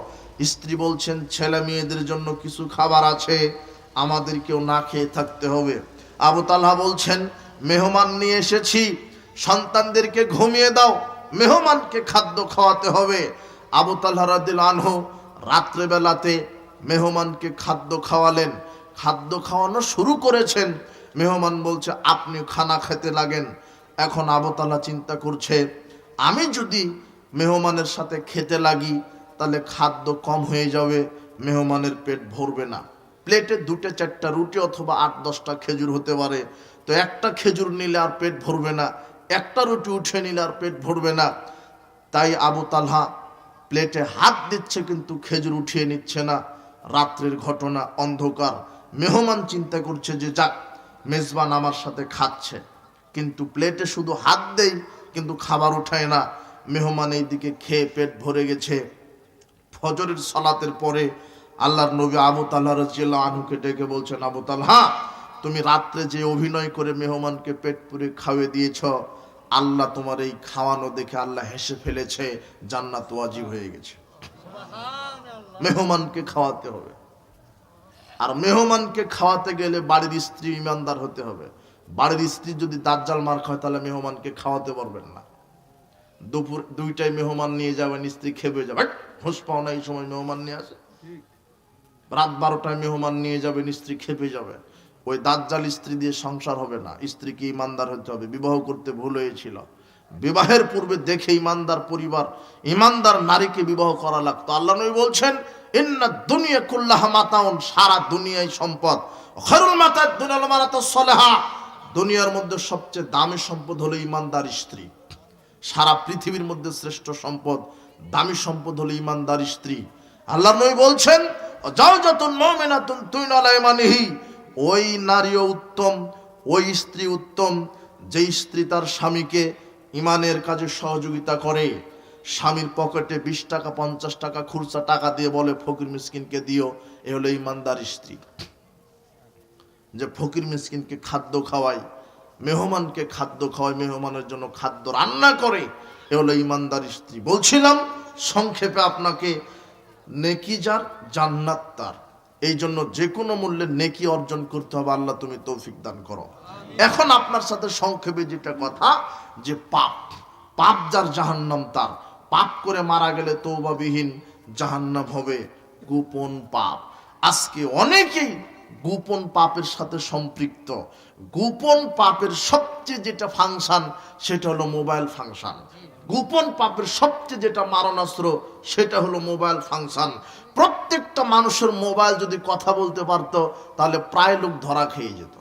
স্ত্রী বলছেন, ছেলে মেয়েদের জন্য কিছু খাবার আছে, আমাদেরকেও না খেয়ে থাকতে হবে। আবু তালহা বলছেন, মেহমান নিয়ে এসেছি, সন্তানদেরকে ঘুমিয়ে দাও, মেহমানকে খাদ্য খাওয়াতে হবে। আবু তালহা রাদিয়াল্লাহু আনহু রাত্রে বেলাতে মেহমানকে খাদ্য খাওয়ালেন। খাদ্য খাওয়ানো শুরু করেছেন, মেহমান বলছে, আপনি খানা খেতে লাগেন। এখন আবু তালহা চিন্তা করছে, আমি যদি মেহমানের সাথে খেতে লাগি, তাহলে খাদ্য কম হয়ে যাবে, মেহমানের পেট ভরবে না। প্লেটে 2-4টা রুটি অথবা 8-10টা খেজুর হতে পারে, তো একটা খেজুর নিলে আর পেট ভরবে না, একটা রুটি উঠে নিলে আর পেট ভরবে না। তাই আবু তালহা প্লেটে হাত দিচ্ছে, কিন্তু খেজুর উঠিয়ে নিচ্ছে না। রাত্রের ঘটনা, অন্ধকার, মেহমান চিন্তা করছে যে যাক, মেজবান আমার সাথে খাচ্ছে, কিন্তু প্লেটে শুধু হাত দেই কিন্তু খাবার উঠায় না। মেহমান এইদিকে খেয়ে পেট ভরে গেছে। ফজরের সালাতের পরে আল্লাহর নবী আবু তালহা রাদিয়াল্লাহু আনহুকে ডেকে বলছেন, আবু তালহা, তুমি রাত্রে যে অভিনয় করে মেহমানকে পেট পুরে খাওয়িয়ে দিয়েছ, আল্লাহ তোমার এই খাওয়ানো দেখে আল্লাহ হেসে ফেলেছে, জান্নাত ওয়াজিব হয়ে গেছে। মেহমানকে খাওয়াতে হবে, আর মেহমানকে খাওয়াতে গেলে বাড়ির স্ত্রী ইমানদার হতে হবে। বাড়ির স্ত্রী যদি দাজ্জাল মার খায়, তাহলে মেহমানকে খাওয়াতে পারবেন না। দুপুর 2টায় মেহমান নিয়ে যাবেন, স্ত্রী খেপে যাবে, হুঁশ পাও না এই সময় মেহমান নিয়ে আসে, রাত 12টায় মেহমান নিয়ে যাবেন, স্ত্রী খেপে যাবে। ওই দাজ্জাল স্ত্রী দিয়ে সংসার হবে না, স্ত্রীকে ইমানদার হতে হবে। বিবাহ করতে ভুল হয়েছিল, বিবাহের পূর্বে দেখে ইমানদার পরিবার, ইমানদার নারীকে বিবাহ করা লাগতো। আল্লাহ নবী বলছেন, ইন্না দুনিয়া কুল্লাহা মাতাউন, সারা দুনিয়ায় সম্পদ। খায়রুল মাতাদ দুনিয়াল মারাতাস সালেহা, দুনিয়ার মধ্যে সবচেয়ে দামি সম্পদ হলো ইমানদার স্ত্রী। সারা পৃথিবীর মধ্যে শ্রেষ্ঠ সম্পদ, দামি সম্পদ হলো ইমানদার স্ত্রী। আল্লাহ নবী বলছেন, জাওজাতুন মুমিনাতুন তুইনা আলা ইমানিহি, ওই নারীও উত্তম, ওই স্ত্রী উত্তম, যেই স্ত্রী তার স্বামীকে ইমানের কাজে সহযোগিতা করে। স্বামীর পকেটে 20 টাকা 50 টাকা খুরসা টাকা দিয়ে বলে ফকির মিসকিনকে দিও, এ হলো ইমানদার স্ত্রী। যে ফকির মিসকিনকে খাদ্য খাওয়ায়, মেহমানকে খাদ্য খাওয়ায়, মেহমানের জন্য খাদ্য রান্না করে, এ হলো ইমানদার স্ত্রী। বলছিলাম সংক্ষেপে আপনাকে, নেকি যার জান্নাত তার। এই জন্য যে কোনো মূল্যে নেকি অর্জন করতে হবে। আল্লাহ তুমি তৌফিক দান করো। এখন আপনার সাথে সংক্ষেপে যেটা কথা, যে পাপ, পাপ যার জাহান্নাম তার। পাপ করে মারা গেলে তওবাবিহীন জাহান্নাম হবে। গোপন পাপ, আজকে অনেকেই গোপন পাপের সাথে সম্পৃক্ত। গোপন পাপের সবচেয়ে যেটা ফাংশন, সেটা হলো মোবাইল ফাংশন। গোপন পাপের সবচেয়ে যেটা মারণাস্ত্র, সেটা হলো মোবাইল ফাংশন। প্রত্যেকটা মানুষের মোবাইল যদি কথা বলতে পারতো, তাহলে প্রায় লোক ধরা খেয়ে যেত।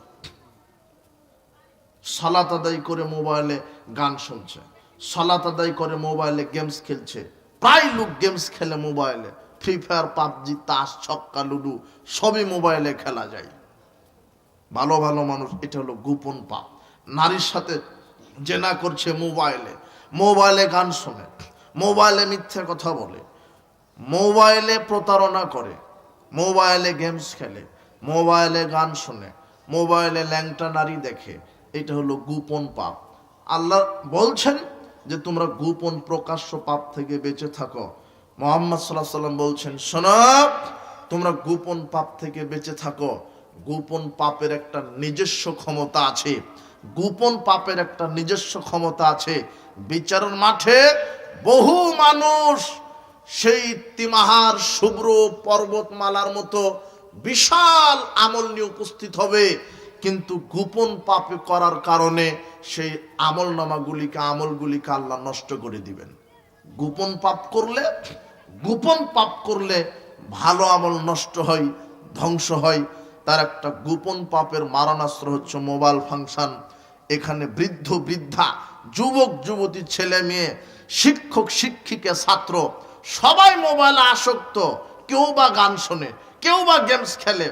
সালাত আদায় করে মোবাইলে গান শুনছে, সালাত আদায় করে মোবাইলে গেমস খেলছে। প্রায় লোক গেমস খেলে মোবাইলে, ফ্রি ফায়ার, পাবজি, তাস, ছক্কা, লুডু সবই মোবাইলে খেলা যায়। ভালো ভালো মানুষ, এটা হলো গোপন পাপ। নারীর সাথে জেনা করছে মোবাইলে, মোবাইলে গান শোনে, মোবাইলে মিথ্যে কথা বলে, মোবাইলে প্রতারণা করে, মোবাইলে গেমস খেলে, মোবাইলে গান শোনে, মোবাইলে ল্যাংটা নারী দেখে। এটা হলো গোপন পাপ। আল্লাহ বলছেন যে তোমরা গোপন প্রকাশ্য পাপ থেকে বেঁচে থাকো। মুহাম্মদ সাল্লাল্লাহু আলাইহি ওয়াসাল্লাম বলছেন, শোনো, তোমরা গোপন পাপ থেকে বেঁচে থাকো। গোপন পাপের একটা নিজস্ব ক্ষমতা আছে, গোপন পাপের একটা নিজস্ব ক্ষমতা আছে। বিচারের মাঠে বহু মানুষ সেই তিমাহার শুভ্র পর্বতমালার মতো বিশাল আমল নিয়ে উপস্থিত হবে, কিন্তু গোপন পাপ করার কারণে সেই আমলগুলিকে আল্লাহ নষ্ট করে দিবেন। গোপন পাপ করলে ভালো আমল নষ্ট হয়, ধ্বংস হয়। তার একটা গোপন পাপের মারণাস্ত্র হচ্ছে মোবাইল ফাংশন। এখানে বৃদ্ধ বৃদ্ধা, যুবক যুবতী, ছেলে মেয়ে, শিক্ষক শিক্ষিকা, ছাত্র সবাই মোবাইলে আসক্ত। কেউ বা গান শোনে, কেউ বা গেমস খেলে।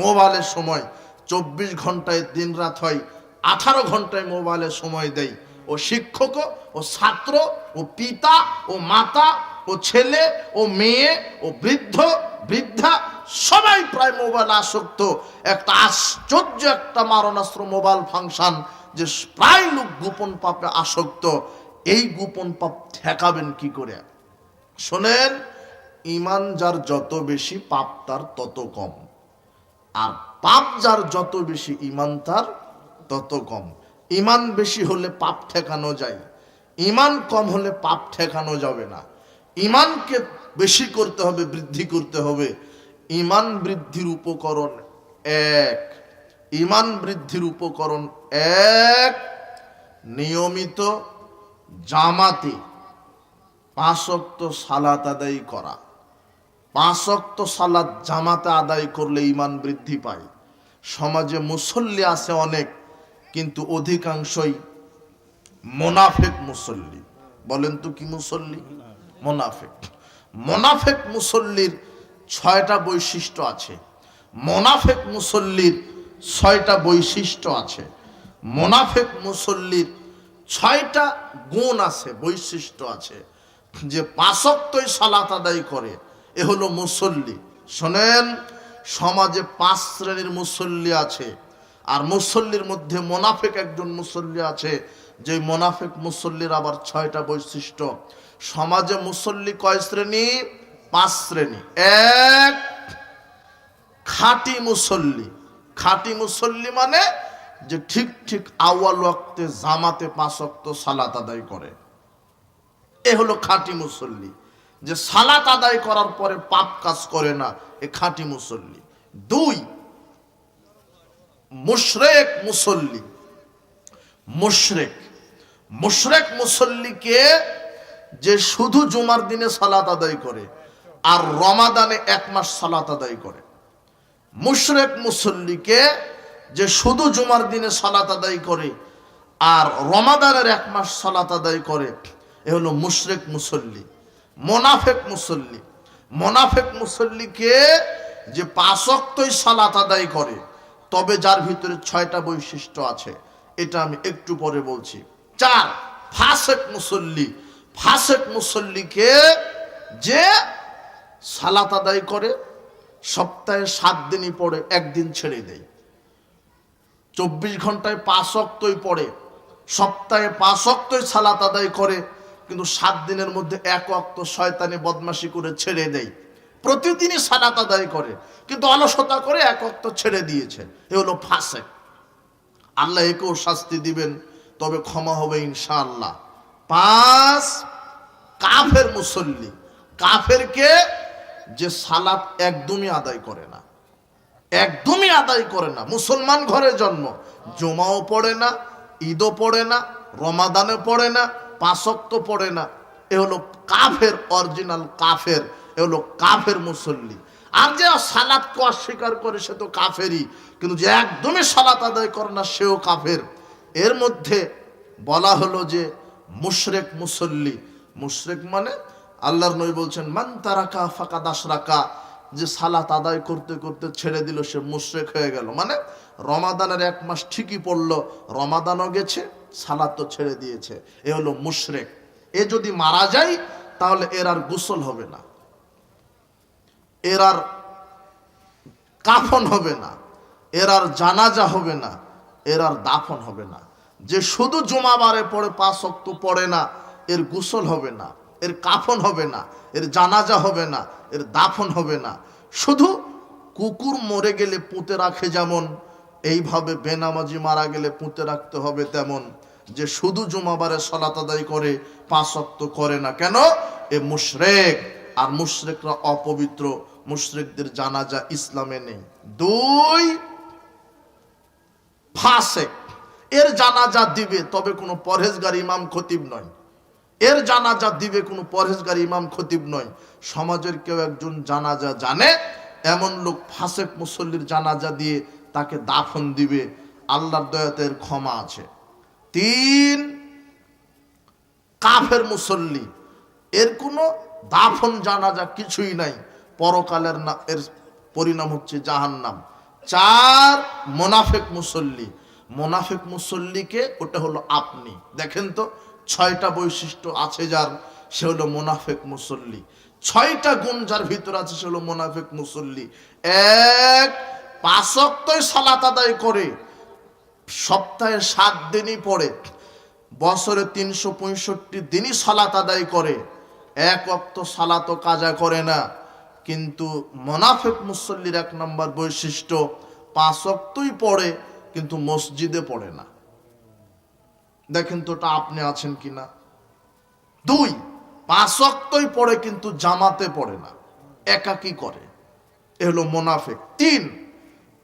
মোবাইলের সময় 24 ঘন্টায় দিন রাত হয়, 18 ঘন্টায় মোবাইলে সময় দেয়। ও শিক্ষক, ও ছাত্র, ও পিতা, ও মাতা, ও ছেলে, ও মেয়ে, ও বৃদ্ধ বৃদ্ধা সবাই প্রায় মোবাইল আসক্ত। একটা আশ্চর্য একটা মারণাস্ত্র মোবাইল ফাংশন, যে প্রায় লোক গোপন পাপে আসক্ত। এই গোপন পাপ ঠেকাবেন কি করে? শোনেন, ঈমান যার যত বেশি, পাপ তার তত কম। আর পাপ যার যত বেশি, ঈমান তার তত কম। ঈমান বেশি হলে পাপ ঠেকানো যায়, ঈমান কম হলে পাপ ঠেকানো যাবে না। ঈমানকে বেশি করতে হবে, বৃদ্ধি করতে হবে। ঈমান বৃদ্ধির উপকরণ এক, ঈমান বৃদ্ধির উপকরণ এক, নিয়মিত জামাতে 5 ওয়াক্ত সালাত আদায় করা। 5 ওয়াক্ত সালাত জামাতে আদায় করলে ঈমান বৃদ্ধি পায়। সমাজে মুসল্লি আছে অনেক, কিন্তু অধিকাংশই মুনাফিক মুসল্লি। বলেন তো কি মুসল্লি? মুনাফিক। মুনাফিক মুসল্লির 6টা বৈশিষ্ট্য আছে। মুনাফিক মুসল্লির 6টা বৈশিষ্ট্য আছে। মুনাফিক মুসল্লির 6টা গুণ আছে, বৈশিষ্ট্য আছে। যে 5 ওয়াক্তই সালাত আদায় করে, এ হলো মুসল্লি। শোনেন, সমাজে 5 শ্রেণীর মুসল্লি আছে। আর মুসল্লির মধ্যে মুনাফিক একজন মুসল্লি আছে, যে মুনাফিক মুসল্লির আবার 6টা বৈশিষ্ট্য। সমাজে মুসল্লি কয় শ্রেণী? 5 শ্রেণী। এক, খাঁটি মুসল্লি। খাঁটি মুসল্লি মানে যে ঠিক ঠিক আউয়াল ওয়াক্তে জামাতে 5 ওয়াক্ত সালাত আদায় করে, এ হলো খাঁটি মুসল্লি। যে সালাত আদায় করার পরে পাপ কাজ করে না, এ খাঁটি মুসল্লি। দুই, মুশরিক মুসল্লি। মুশরিক মুসল্লিকে যে শুধু জুমার দিনে সালাত আদায় করে আর রমাদানে 1 মাস সালাত আদায় করে। মুশরিক মুসল্লিকে যে শুধু জুমার দিনে সালাত আদায় করে আর রমাদানের 1 মাস সালাত আদায় করে, এ হলো মুশরিক মুসল্লি। মুনাফিক মুসল্লি, মুনাফিক মুসল্লিকে যে 5 ওয়াক্তই সালাত আদায় করে, তবে যার ভিতরে 6টা বৈশিষ্ট্য আছে, এটা আমি একটু পরে বলছি। 4, ফাসিক মুসল্লি। ফাসিক মুসল্লিকে যে সালাত আদায় করে, সপ্তাহে 7 দিনই পড়ে, 1 দিন ছেড়ে দেয়। 24 ঘন্টায় 5 ওয়াক্তই পড়ে, সপ্তাহে 5 ওয়াক্তই সালাত আদায় করে, কিন্তু 7 দিনের মধ্যে 1 ওয়াক্ত শয়তানি বদমাশি করে ছেড়ে দেয়। প্রতিদিনই সালাত আদায় করে, কিন্তু অলসতা করে 1 ওয়াক্ত ছেড়ে দিয়েছে। এ হলো ফাসিক। আল্লাহ একেও শাস্তি দিবেন, তবে ক্ষমা হবে ইনশাআল্লাহ। 5, কাফের মুসল্লি। কাফেরকে যে সালাত একদমই আদায় করে না, একদমই আদায় করে না। মুসলমান ঘরে জন্ম, জুমাও পড়ে না, ঈদও পড়ে না, রমাদানে পড়ে না, 5 ওয়াক্ত পড়ে না। এ হলো কাফের, অরিজিনাল কাফের। এ হলো কাফের মুসল্লি। আর যে সালাতকে অস্বীকার করে সে তো কাফেরই, কিন্তু যে একদমই সালাত আদায় করে না সেও কাফের। এর মধ্যে বলা হলো যে মুশরিক মুসল্লি। মুশরিক মানে আল্লাহর নবী বলছেন, মান তারাকা ফাকাদ আশরাকা, যে সালাত আদায় করতে করতে ছেড়ে দিল সে মুশরিক হয়ে গেল। মানে রমাদানের 1 মাস ঠিকই পড়লো, রমাদানও গেছে, সালাত তো ছেড়ে দিয়েছে। এ হলো মুশরিক। এ যদি মারা যায় তাহলে এর আর গোসল হবে না, এর আর কাফন হবে না, এর আর জানাজা হবে না, এর আর দাফন হবে না। যে শুধু জুমাবারে পড়ে 5 ওয়াক্ত পড়ে না, এর গোসল হবে না, এর কাফন হবে না, এর জানাজা হবে না, এর দাফন হবে না। শুধু কুকুর মরে গেলে পুঁতে রাখে যেমন, এইভাবে বেনামাজি মারা গেলে পুঁতে রাখতে হবে তেমন। যে শুধু জুমাবারে সালাত আদায় করে 5 ওয়াক্ত করে না, কেন? এ মুশরিক। আর মুশরিকরা অপবিত্র, মুশরিকদের জানাজা ইসলামে নেই। 2, ফাসিক। এর জানাজা দিবে, তবে কোনো পরহেজগার ইমাম খতিব নয়। এর জানাজা দিবে কোনো পরহেজগার ইমাম খতিব নয়। সমাজের কেউ একজন জানাজা জানে, এমন লোক ফাসিক মুসল্লির জানাজা দিয়ে তাকে দাফন দিবে। আল্লাহর দয়াতে এর ক্ষমা আছে। 3, কাফের মুসল্লি। এর কোনো দাফন জানাজা কিছুই নাই, পরকালের না, এর পরিণাম হচ্ছে জাহান্নাম। 4, মুনাফিক মুসল্লি। মুনাফিক মুসল্লিকে, ওটা হলো আপনি। দেখেন তো 6টা বৈশিষ্ট্য আছে যার, সে হলো মুনাফিক মুসল্লি। 6টা গুণ যার ভিতর আছে সে হলো মুনাফিক মুসল্লি। 1, 5 ওয়াক্তই সালাত আদায় করে, সপ্তাহে 7 দিনই পড়ে, বছরে 365 দিনই সালাত আদায় করে, 1 ওয়াক্ত সালাতও কাজা করে না। কিন্তু মুনাফিক মুসল্লির 1 নম্বর বৈশিষ্ট্য, 5 ওয়াক্তই পড়ে কিন্তু মসজিদে পড়ে না। দেখেন তো এটা আপনি আছেন কিনা। 2, 5 ওয়াক্তই পড়ে কিন্তু জামাতে পড়ে না, একাকী করে। এ হলো মুনাফিক। 3,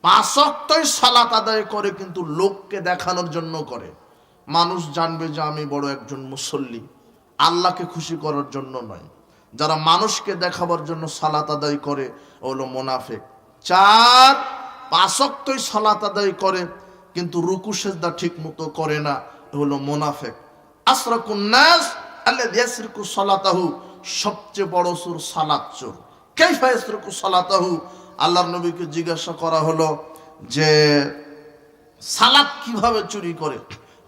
5 ওয়াক্তই সালাত আদায় করে কিন্তু লোককে দেখানোর জন্য করে, মানুষ জানবে যে আমি বড় একজন মুসল্লি, আল্লাহকে খুশি করার জন্য নয়। যারা মানুষকে দেখাবার জন্য সালাত আদায় করে হলো মুনাফিক। 4, 5 ওয়াক্তই সালাত আদায় করে কিন্তু রুকু সেজদা ঠিক মতো করে না, হলো মুনাফিক। আসরাকুন নাস আল্লাযী ইয়াসরিকু সালাতাহু, সবচেয়ে বড় চোর সালাত চোর। কাইফা ইয়াসরিকু সালাতাহু, আল্লাহর নবীকে জিজ্ঞাসা করা হলো যে সালাত কিভাবে চুরি করে।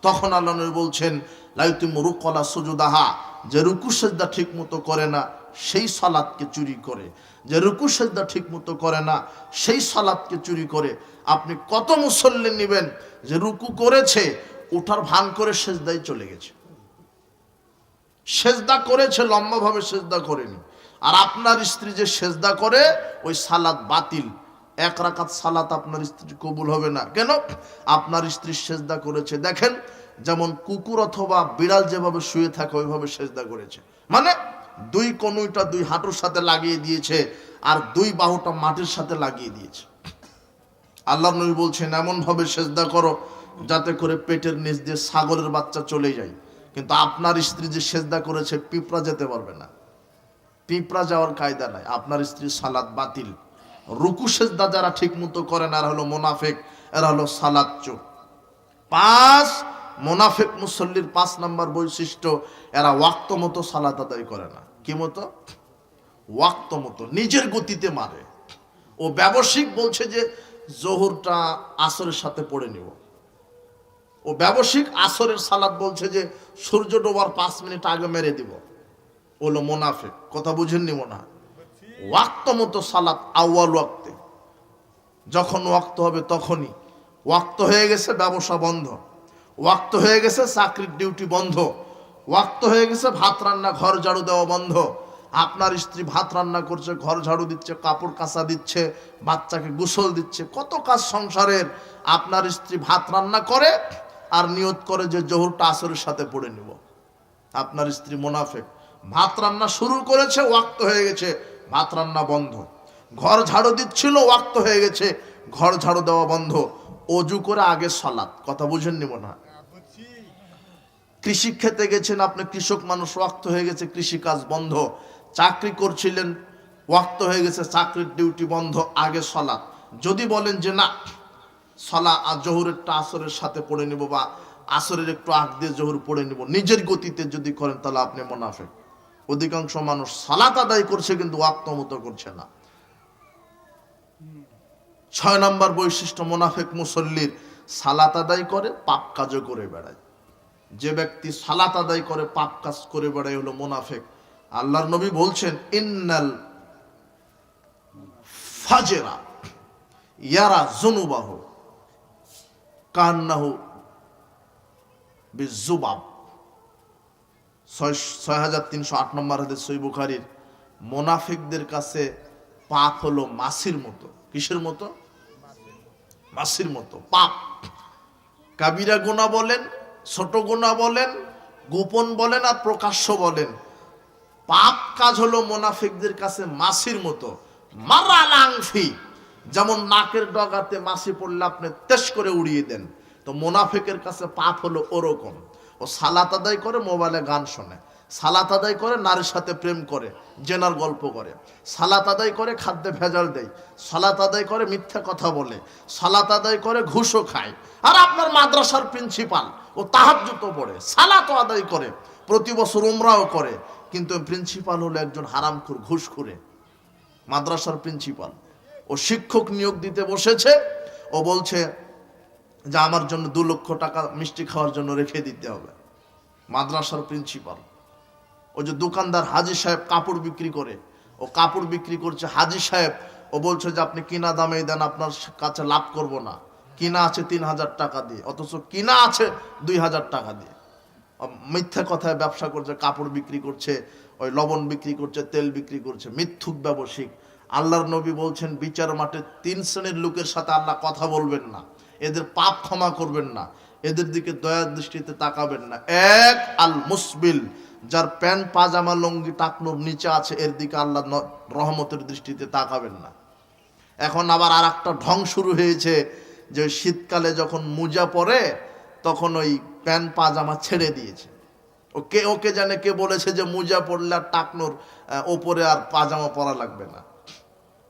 তখন আল্লাহ নবী বলছেন, লাইতুম রুকলা সুজুদাহা, যে রুকু সেজদা ঠিক মতো করে না সেই সালাতকে চুরি করে, যে রুকু সেজদা ঠিক মতো করে না সেই সালাতকে চুরি করে। আপনি কত মুসল্লি নেবেন যে রুকু করেছে, ওঠার ভান করে সেজদায় চলে গেছে, সেজদা করেছে লম্বাভাবে সেজদা করেনি। আর আপনার স্ত্রী যে সেজদা করে, ওই সালাত বাতিল। 1 রাকাত সালাত আপনার স্ত্রী কবুল হবে না। কেন? আপনার স্ত্রী সেজদা করেছে। দেখেন, যেমন কুকুর অথবা বিড়াল যেভাবে শুয়ে থাকে ওইভাবে সেজদা করেছে, মানে দুই কনুইটা দুই হাঁটুর সাথে লাগিয়ে দিয়েছে, আর দুই বাহুটা মাটির সাথে লাগিয়ে দিয়েছে। আল্লাহর নবী বলছেন এমন ভাবে সেজদা করো যাতে করে পেটের নিচ দিয়ে ছাগলের বাচ্চা চলে যায়। কিন্তু আপনার স্ত্রী যে সেজদা করেছে, পিঁপড়া যেতে পারবে না। পিঁপড়া যাওয়ার কায়দা নাই। আপনার স্ত্রীর সালাত বাতিল। রুকু সেজদা যারা ঠিক মতো করে না, এরা হলো মুনাফিক, এরা হলো সালাত চোর। 5 মুনাফিক মুসল্লির 5 নাম্বার বৈশিষ্ট্য, এরা ওয়াক্ত মতো সালাত আদায় করে না। কি মতো? ওয়াক্ত মতো, নিজের গতিতে মারে। ও ব্যবসায়িক বলছে যে জোহরটা আসরের সাথে পড়ে নিব। ও ব্যবসায়িক আসরের সালাত বলছে যে সূর্য ডোবার 5 মিনিট আগে মেরে দিব। ওলো মুনাফিক। কথা বুঝেননি মনে হয়? ওয়াক্ত মতো সালাত আউয়াল ওয়াক্তে, যখন ওয়াক্ত হবে তখনই। ওয়াক্ত হয়ে গেছে ব্যবসা বন্ধ, ওয়াক্ত হয়ে গেছে চাকরির ডিউটি বন্ধ, ওয়াক্ত হয়ে গেছে ভাত রান্না ঘর ঝাড়ু দেওয়া বন্ধ। আপনার স্ত্রী ভাত রান্না করছে, ঘর ঝাড়ু দিচ্ছে, কাপড় কাচা দিচ্ছে, বাচ্চাকে গোসল দিচ্ছে, কত কাজ সংসারের। আপনার স্ত্রী ভাত রান্না করে আর নিয়ত করে যে জোহরটা আসরের সাথে পড়ে নিব। আপনার স্ত্রী মুনাফিক। ভাত রান্না শুরু করেছে, ওয়াক্ত হয়ে গেছে, ভাত রান্না বন্ধ। ঘর ঝাড়ু দিচ্ছিল, ওয়াক্ত হয়ে গেছে, ঘর ঝাড়ু দেওয়া বন্ধ। অজু করে আগে সালাত। কথা বুঝেননি মনে হয়? কৃষি খেতে গেছেন আপনি, কৃষক মানুষ, ওয়াক্ত হয়ে গেছে, কৃষি কাজ বন্ধ। চাকরি করছিলেন, ওয়াক্ত হয়ে গেছে, চাকরির ডিউটি বন্ধ, আগে সালাত। যদি বলেন যে না সালা জোহরেরটা আসরের সাথে পড়ে নিব, বা আসরের একটু আগ দিয়ে জোহর পড়ে নিব, নিজের গতিতে যদি করেন তাহলে আপনি মুনাফিক। অধিকাংশ মানুষ সালাত আদায় করছে কিন্তু ওয়াক্ত মতো করছে না। 6 নম্বর বৈশিষ্ট্য মুনাফিক মুসল্লির, সালাত আদায় করে পাপ কাজও করে বেড়ায়। যে ব্যক্তি সালাত আদায় করে পাপ কাজ করে বেড়ায় হলো মুনাফিক। আল্লাহর নবী বলছেন ইন্নাল ফাজেরা ইয়ারা জুনুবাহু কান্নাহু বিজুবাব। 6308 নম্বর হাদিস সহিহ বুখারীর। মুনাফিকদের কাছে পাপ হলো মাছির মতো। কিসের মতো? মাছির মতো। পাপ কাবিরা গুনাহ বলেন, ছোট গুনাহ বলেন, গোপন বলেন আর প্রকাশ্য বলেন, পাপ কাজ হলো মুনাফিকদের কাছে মাছির মতো। মারাল আংফি, যেমন নাকের ডগাতে মাছি পড়লে আপনি তেজ করে উড়িয়ে দেন, তো মুনাফিকের কাছে পাপ হলো ওরকম। ও সালাত আদায় করে, মোবাইলে গান শোনে, সালাত আদায় করে নারীর সাথে প্রেম করে, জেনার গল্প করে, সালাত আদায় করে খাদ্যে ভেজাল দেয়, সালাত আদায় করে মিথ্যা কথা বলে, সালাত আদায় করে ঘুষও খায়। আর আপনার মাদ্রাসার প্রিন্সিপাল, ও তাহাজ্জুদও পড়ে, সালাতও আদায় করে, প্রতি বছর উমরাও করে, কিন্তু প্রিন্সিপাল হলো একজন হারামখোর, ঘুষখোরে। মাদ্রাসার প্রিন্সিপাল, ও শিক্ষক নিয়োগ দিতে বসেছে, ও বলছে যে আমার জন্য 2 লক্ষ টাকা মিষ্টি খাওয়ার জন্য রেখে দিতে হবে। মাদ্রাসার প্রিন্সিপাল। ও যে দোকানদার হাজী সাহেব কাপড় বিক্রি করে, ও কাপড় বিক্রি করছে, হাজী সাহেব ও বলছে যে আপনি কিনা দামে দেন, আপনার কাছে লাভ করব না। কিনা আছে 3000 টাকা দিয়ে, অথচ কিনা আছে 2000 টাকা দিয়ে। মিথ্যা কথায় ব্যবসা করছে, কাপড় বিক্রি করছে, ওই লবণ বিক্রি করছে, তেল বিক্রি করছে, মিথ্যুক ব্যবসায়িক। আল্লাহর নবী বলছেন বিচার মাঠে 3 শ্রেণীর লোকের সাথে আল্লাহ কথা বলবেন না, এদের পাপ ক্ষমা করবেন না, এদের দিকে দয়ার দৃষ্টিতে তাকাবেন না। 1 আল মুসবিল, যার প্যান্ট পাজামা লুঙ্গি টাকনুর নিচে আছে, এর দিকে আল্লাহ রহমতের দৃষ্টিতে তাকাবেন না। এখন আবার আর একটা ঢং শুরু হয়েছে যে শীতকালে যখন মোজা পরে তখন ওই প্যান্ট পাজামা ছেড়ে দিয়েছে। ওকে জানে কে বলেছে যে মোজা পরলে আর টাকনুর ওপরে আর পাজামা পরা লাগবে না।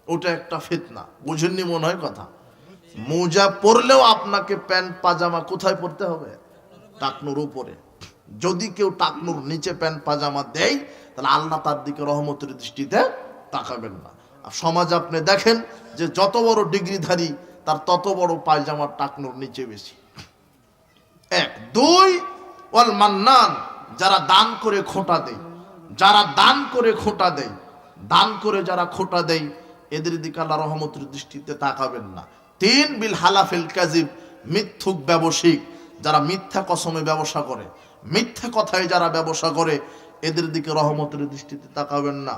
ওটা একটা ফিতনা, বুঝেননি মনে হয় কথা। মোজা পরলেও আপনাকে প্যান্ট পাজামা কোথায় পরতে হবে? টাকনুর উপরে। যদি কেউ টাকনুর নিচে প্যান্ট পাজামা দেয় তাহলে আল্লাহ তার দিকে রহমতের দৃষ্টিতে তাকাবেন না। আর সমাজে আপনি দেখেন যে যত বড় ডিগ্রিধারী তার তত বড় পায়জামার টাকনুর নিচে বেশি। 1 2 ওয়াল মান্নান, যারা দান করে খোঁটা দেয়, যারা দান করে খোঁটা দেয়, দান করে যারা খোঁটা দেয়, এদের দিকে আল্লাহ রহমতের দৃষ্টিতে তাকাবেন না। 3 বিল হালাফিল কাযিব, মিথ্যুক ব্যবসায়িক, যারা মিথ্যা কসমে ব্যবসা করে, মিথ্যা কথায় যারা ব্যবসা করে, এদের দিকে রহমতের দৃষ্টিতে তাকাবেন না।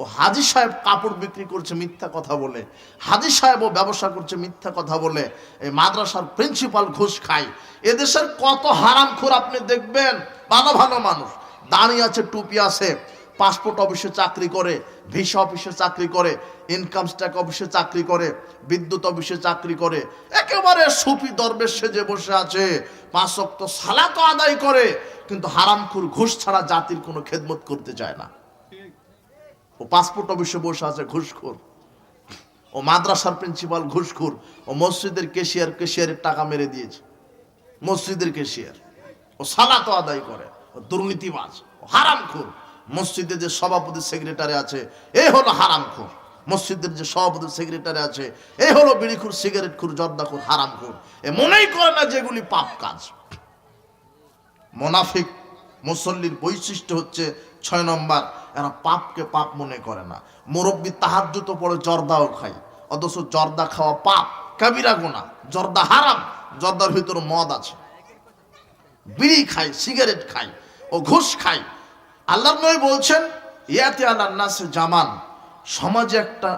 ও হাজী সাহেব কাপড় বিক্রি করছে মিথ্যা কথা বলে, হাজী সাহেবও ব্যবসা করছে মিথ্যা কথা বলে, এই মাদ্রাসার প্রিন্সিপাল ঘুষ খায়। এদেশের কত হারামখোর আপনি দেখবেন, ভালো ভালো মানুষ, দাঁড়িয়ে আছে, টুপি আছে, পাসপোর্ট অফিসে চাকরি করে, ভিসা অফিসে চাকরি করে, ইনকাম ট্যাক্স অফিসে চাকরি করে, বিদ্যুৎ অফিসে চাকরি করে, একেবারে সুফি দরবেশ সেজে বসে আছে, 5 ওয়াক্ত সালাত আদায় করে, কিন্তু হারামখোর ঘুষ ছাড়া জাতির কোনো খেদমত করতে চায় না। ও পাসপোর্ট অফিসে বসে আছে ঘুষখোর, ও মাদ্রাসার প্রিন্সিপাল ঘুষখোর, ও মসজিদের কেশিয়ারের টাকা মেরে দিয়েছে, মসজিদের কেশিয়ার। ও সালাত আদায় করে, ও দুর্নীতিবাজ, ও হারামখোর। মসজিদের যে সভাপতি সেক্রেটারি আছে এই হলো হারামখোর, মসজিদের যে সভাপতি সেক্রেটারি আছে এই হলো বিড়িখোর, সিগারেটখোর, জর্দাখোর, হারামখোর। এ মনেই করে না যেগুলি পাপ কাজ। মুনাফিক মুসল্লির বৈশিষ্ট্য হচ্ছে 6 নম্বর, এরা পাপকে পাপ মনে করে না। মুরব্বী তাহাজ্জুদ পড়ে, জর্দাও খায়, অথচ জর্দা খাওয়া পাপ, কাবিরা গুনাহ। জর্দা হারাম, জর্দার ভিতরে মদ আছে। বিড়ি খায়, সিগারেট খায়, ও ঘুষ খায়। আল্লাহর নবী বলছেন ইয়াতি আলান নাসে জামান, সমাজে একটা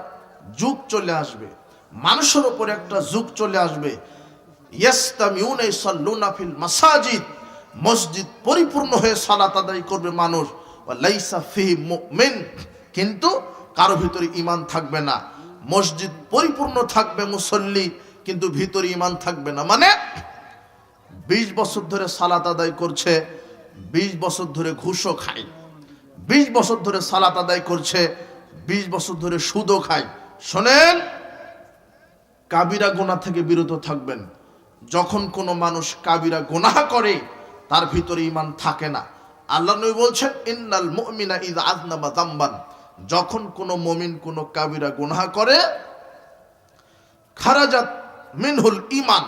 যুগ চলে আসবে, মানুষের উপর একটা যুগ চলে আসবে, ইয়াস্তামিউনা ইসাল্লুনা ফিল মাসাজিদ, মসজিদ পরিপূর্ণ হয়ে সালাত আদায় করবে মানুষ, ওয়া লাইসা ফিহি মুমিন, কিন্তু কারো ভিতরে ঈমান থাকবে না। মসজিদ পরিপূর্ণ থাকবে মুসল্লি, কিন্তু ভিতরে ঈমান থাকবে না। মানে 20 বছর ধরে সালাত আদায় করছে, 20 বছর ধরে ঘুষও খায়, 20 বছর ধরে সালাত আদায় করছে, 20 বছর ধরে সুদও খায়। শোনেন, কাবিরা গুনাহ থেকে বিরত থাকবেন। যখন কোনো মানুষ কাবিরা গুনাহ করে তার ভিতরে ঈমান থাকে না। আল্লাহ নবী বলছেন ইন্নাল মুমিনা ইযা আযনাবা যামবান, যখন কোনো মুমিন কোনো কাবিরা গুনাহ করে, খারাজাত মিনহুল ঈমান,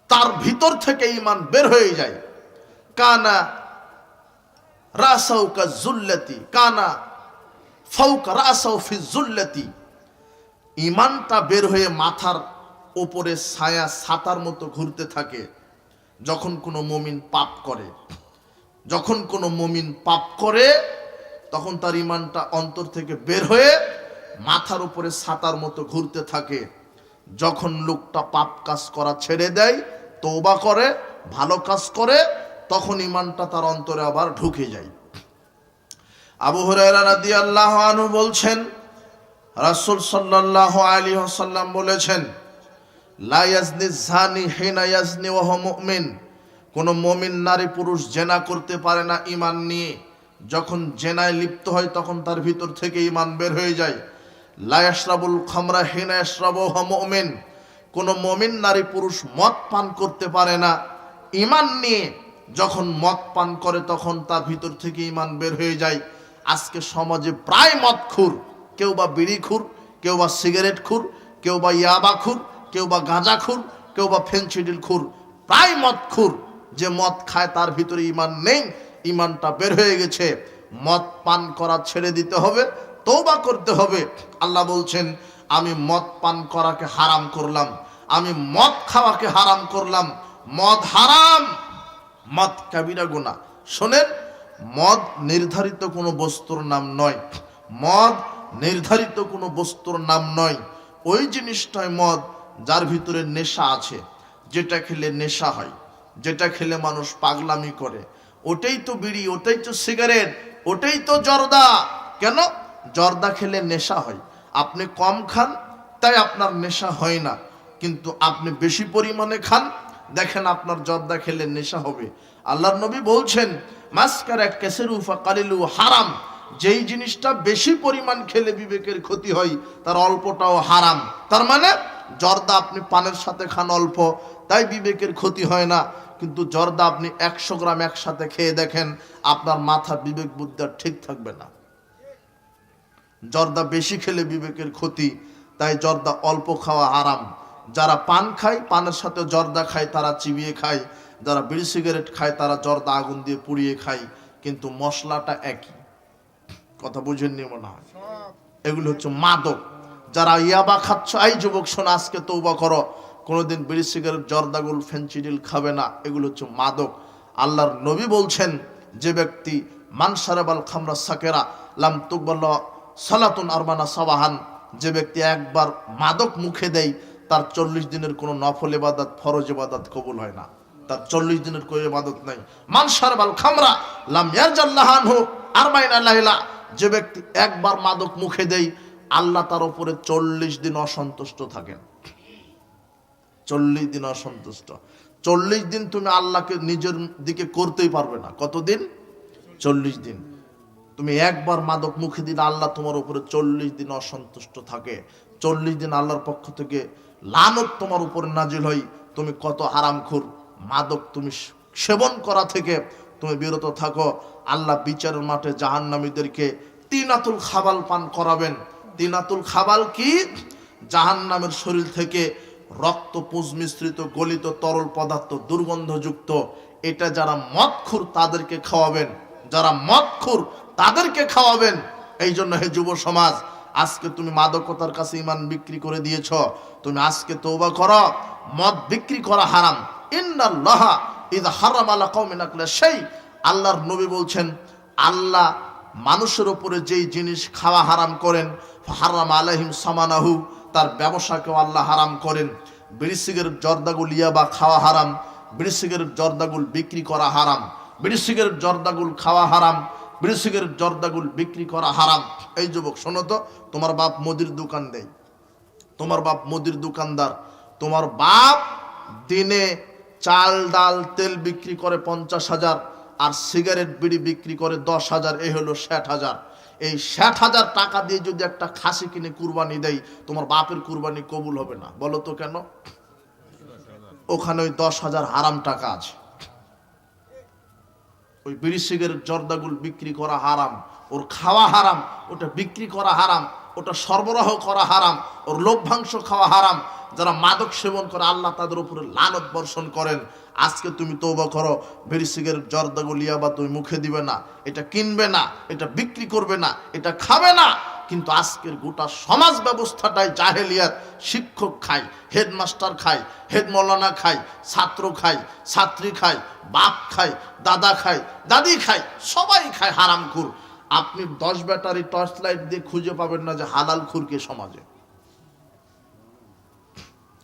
তার ভিতর থেকে ঈমান বের হয়ে যায়। কানা রাসাউ কাযুল্লাতি, কানা ফাওকা রাসাউ ফিযুল্লাতি, ঈমানটা বের হয়ে মাথার উপরে ছায়া ছাতার মতো ঘুরতে থাকে। যখন কোনো মুমিন পাপ করে, যখন কোনো মুমিন পাপ করে, তখন তার ঈমানটা অন্তর থেকে বের হয়ে মাথার উপরে ছাতার মতো ঘুরতে থাকে। যখন লোকটা পাপ কাজ করা ছেড়ে দেয়, তওবা করে, ভালো কাজ করে, তখন ঈমানটা তার অন্তরে আবার ঢুকে যায়। আবু হুরায়রা রাদিয়াল্লাহু আনহু বলছেন, রাসূল সাল্লাল্লাহু আলাইহি ওয়াসাল্লাম বলেছেন, লা ইয়াজনি যানি হিনা ইয়াজনি ওয়া হুয়া মুমিন, কোন মুমিন নারী পুরুষ জেনা করতে পারে না ঈমান নিয়ে। যখন জেনায় লিপ্ত হয় তখন তার ভিতর থেকে ঈমান বের হয়ে যায়। লা ইয়াশরাবুল খামরা হিনা ইয়াশরাবু ওয়া হুয়া মুমিন, কোন মুমিন নারী পুরুষ মদ পান করতে পারে না ঈমান নিয়ে। যখন মদ পান করে তখন তার ভিতর থেকে ঈমান বের হয়ে যায়। আজকে সমাজে প্রায় মদখোর, কেউ বা বিড়িখোর, কেউ বা সিগারেটখোর, কেউ বা ইয়াবাখোর, কেউ বা গাঁজাখোর, কেউ বা ফেনসিডিলখোর, প্রায় মদখোর। যে মদ খায় তার ভিতরে ঈমান নেই, ঈমানটা বের হয়ে গেছে। মদ পান করা ছেড়ে দিতে হবে, তওবা করতে হবে। আল্লাহ বলছেন আমি মদ পান করাকে হারাম করলাম, আমি মদ খাওয়াকে হারাম করলাম। মদ হারাম, মদ কাবিরা গুনাহ। শোনেন, মদ নির্ধারিত কোনো বস্তুর নাম নয়, মদ নির্ধারিত কোনো বস্তুর নাম নয়। ওই জিনিসটাই মদ যার ভিতরে নেশা আছে, যেটা খেলে নেশা হয়, যেটা খেলে মানুষ পাগলামি করে, ওটাই তো বিড়ি, ওটাই তো সিগারেট, ওটাই তো জর্দা। কেন? জর্দা খেলে নেশা হয়। আপনি কম খান তাই আপনার নেশা হয় না, কিন্তু আপনি বেশি পরিমাণে খান, দেখেন আপনার জর্দা খেলে নেশা হবে। আল্লাহর নবী বলছেন মাসকারা কাসিরু ফাকালিলু হারাম, যেই জিনিসটা বেশি পরিমাণ খেলে বিবেকের ক্ষতি হয় তার অল্পটাও হারাম। তার মানে জর্দা আপনি পানের সাথে খান অল্প, তাই বিবেকের ক্ষতি হয় না, কিন্তু জর্দা আপনি 100 গ্রাম একসাথে খেয়ে দেখেন আপনার মাথা বিবেক বুদ্ধি ঠিক থাকবে না। জর্দা বেশি খেলে বিবেকের ক্ষতি, তাই জর্দা অল্প খাওয়া হারাম। যারা পান খায়, পানের সাথে জর্দা খায়, তারা চিবিয়ে খায়। যারা বিড়ি সিগারেট খায় তারা জর্দা আগুন দিয়ে পুড়িয়ে খায়, কিন্তু মশলাটা একই। কথা বুঝেননি মনে হয়? এগুলো হচ্ছে মাদক। যারা ইয়াবা খাচ্ছ, এই যুবক শোনো, আজকে তওবা করো, কোনোদিন বিড়ি সিগারেট জর্দাগুল ফেনসিডিল খাবে না। এগুলো হচ্ছে মাদক। আল্লাহর নবী বলছেন যে ব্যক্তি মানসারাবাল খামরা সাকেরা লাম তুকবাল সালাতুন আরবানা সাবাহান, যে ব্যক্তি একবার মাদক মুখে দেয় তার 40 দিনের কোনো নফল ইবাদত, ফরজ ইবাদত কবুল হয় না। তার 40 দিনের কোনো ইবাদত নাই। মান শারবাল খামরা লাম ইয়ারজাল্লাহু আনহু আরবাইনা লাইলা, যে ব্যক্তি একবার মাদক মুখে দেয় আল্লাহ তার উপরে 40 দিন অসন্তুষ্ট থাকেন। 40 দিন অসন্তুষ্ট। 40 দিন তুমি আল্লাহকে নিজের দিকে করতেই পারবে না। কতদিন? 40 দিন। তুমি একবার মাদক মুখে দিলে আল্লাহ তোমার উপরে 40 দিন অসন্তুষ্ট থাকে। 40 দিন আল্লাহর পক্ষ থেকে লানত তোমার উপরে নাজিল হয়। তুমি কত হারামখোর, মাদক তুমি সেবন করা থেকে তুমি বিরত থাকো। আল্লাহ বিচারের মাঠে জাহান্নামীদেরকে তিনাতুল খাবাল পান করাবেন। তিনাতুল খাবাল কি? জাহান্নামের শরীর থেকে রক্ত পুঁজ মিশ্রিত গলিত তরল পদার্থ দুর্গন্ধযুক্ত, এটা যারা মদখোর তাদেরকে খাওয়াবেন, যারা মদখোর তাদেরকে খাওয়াবেন। এই জন্য হে যুব সমাজ, আজকে তুমি মাদকতার কাছে ঈমান বিক্রি করে দিয়েছ, তুমি আজকে তওবা করো। মদ বিক্রি করা হারাম। ইন্নাল্লাহা ইযা হারামা আলা কওমিন আকলা শাই, আল্লাহর নবী বলছেন আল্লাহ মানুষের উপরে যেই জিনিস খাওয়া হারাম করেন, হারাম আলাইহিম সামানাহু, তার ব্যবসাকেও আল্লাহ হারাম করেন। বিড়ি সিগারেট জর্দাগুল ইয়াবা খাওয়া হারাম, বিড়ি সিগারেট জর্দাগুল বিক্রি করা হারাম, বিড়ি সিগারেট জর্দাগুল খাওয়া হারাম, বিড়ি সিগারেট জর্দাগুল বিক্রি করা হারাম। এই যুবক শোনো তো, তোমার বাপ মুদির দোকান দেয়, তোমার বাপ মুদির দোকানদার, তোমার বাপ দিনে চাল ডাল তেল বিক্রি করে 50,000 আর সিগারেট বিড়ি বিক্রি করে 10,000, এই হলো 60,000। এই 60,000 টাকা দিয়ে যদি একটা খাসি কিনে কুরবানি দেয়, তোমার বাপের কুরবানি কবুল হবে না। বলো তো কেন? ওখানে ওই 10,000 হারাম টাকা আছে। ওই বিড়ি সিগারেট জর্দাগুল বিক্রি করা হারাম, ওর খাওয়া হারাম, ওটা বিক্রি করা হারাম, ওটা সরবরাহ করা হারাম, ওর লভ্যাংশ খাওয়া হারাম। যারা মাদক সেবন করে আল্লাহ তাদের উপরে লানত বর্ষণ করেন। আজকে তুমি তওবা করো, বিড়ি সিগারেট জর্দাগুল ইয়াবা তুমি মুখে দিবে না, এটা কিনবে না, এটা বিক্রি করবে না, এটা খাবে না। কিন্তু আজকের গোটা সমাজ ব্যবস্থাটাই জাহেলিয়াত। শিক্ষক খায়, হেডমাস্টার খায়, হেড মৌলানা খায়, ছাত্র খায়, ছাত্রী খায়, বাপ খায়, দাদা খায়, দাদি খায়, সবাই খায় হারামখোর। আপনি 10 ব্যাটারি টর্চ লাইট দিয়ে খুঁজে পাবেন না যে হালাল খুরকে সমাজে।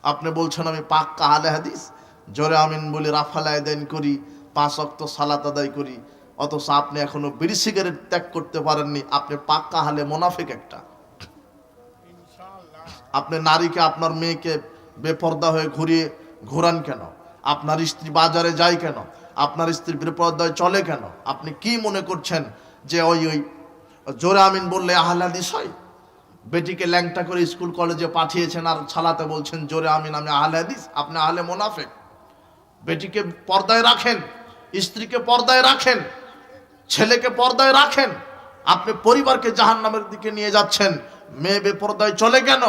আপনি বলছেন আমি পাক্কা আহলে হাদিস, জোরে আমিন বলি, রাফাল আদান করি, 5 ওয়াক্ত সালাত আদায় করি, অথচ আপনি এখনো বিড়ি সিগারেট ত্যাগ করতে পারেননি। আপনি পাক্কা আহলে মুনাফিক একটা। আপনি নারীকে, আপনার মেয়েকে বেপর্দা হয়ে ঘুরান কেন? আপনার স্ত্রী বাজারে যায় কেন? আপনার স্ত্রী বেপর্দায় চলে কেন? আপনি কি মনে করছেন যে ওই জোরে আমিন বললে আহলে হাদিস হয়? বেটিকে ল্যাংটা করে স্কুল কলেজে পাঠিয়েছেন আর ছালাতে বলছেন জোরে আমিন আমি আহলে হাদিস? আপনি আহলে মুনাফিক। বেটিকে পর্দায় রাখেন, স্ত্রীকে পর্দায় রাখেন, ছেলেকে পর্দায় রাখেন। আপনি পরিবারকে জাহান্নামের দিকে নিয়ে যাচ্ছেন। মেয়ে বেপর্দায় চলে কেন?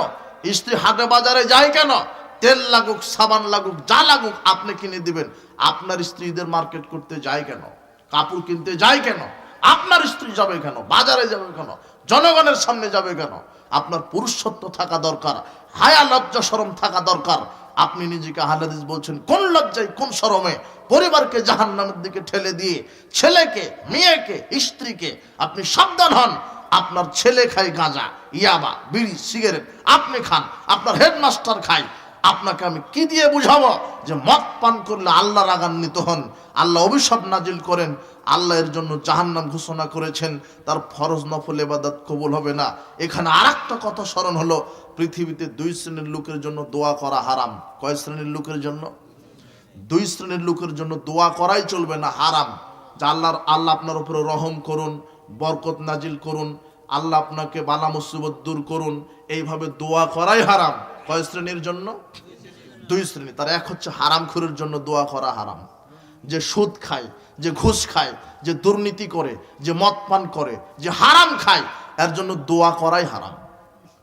স্ত্রী হাটে বাজারে যায় কেন? তেল লাগুক, সাবান লাগুক, যা লাগুক আপনি কিনে দিবেন। আপনার স্ত্রীদের মার্কেট করতে যায় কেন? কাপড় কিনতে যায় কেন? আপনার স্ত্রী যাবে কেন? বাজারে যাবে কেন? জনগণের সামনে যাবে কেন? আপনার পুরুষত্ব থাকা দরকার, হায়া লজ্জা শরম থাকা দরকার। আপনি নিজেকে আহলে হাদিস বলছেন, কোন লজ্জায় কোন শরমে পরিবারকে জাহান্নামের দিকে ঠেলে দিয়ে ছেলেকে, মেয়েকে, স্ত্রীকে আপনি সাবধান হন। আপনার ছেলে খায় গাঁজা, ইয়াবা, বিড়ি, সিগারেট, আপনি খান, আপনার হেডমাস্টার খায়। আপনাকে আমি কি দিয়ে বুঝাবো যে মদ পান করলে আল্লাহ রাগান্বিত হন, আল্লাহ অভিশাপ নাজিল করেন, আল্লাহ এর জন্য জাহান্নাম ঘোষণা করেছেন, তার ফরজ নফল ইবাদত কবুল হবে না। এখানে আরেকটা কথা স্মরণ হলো, পৃথিবীতে 2 শ্রেণীর লোকের জন্য দোয়া করা হারাম। কয় শ্রেণীর লোকের জন্য? 2 শ্রেণীর লোকের জন্য দোয়া করাই চলবে না, হারাম। যে আল্লাহ আপনার উপরে রহম করুন, বরকত নাজিল করুন, আল্লাহ আপনাকে বালা মুসিবত দূর করুন, এইভাবে দোয়া করাই হারাম। কয় শ্রেণীর জন্য? 2 শ্রেণী। তার এক হচ্ছে হারামখোরের জন্য দোয়া করা হারাম। যে সুদ খায়, যে ঘুষ খায়, যে দুর্নীতি করে, যে মদ পান করে, যে হারাম খায়, এর জন্য দোয়া করাই হারাম।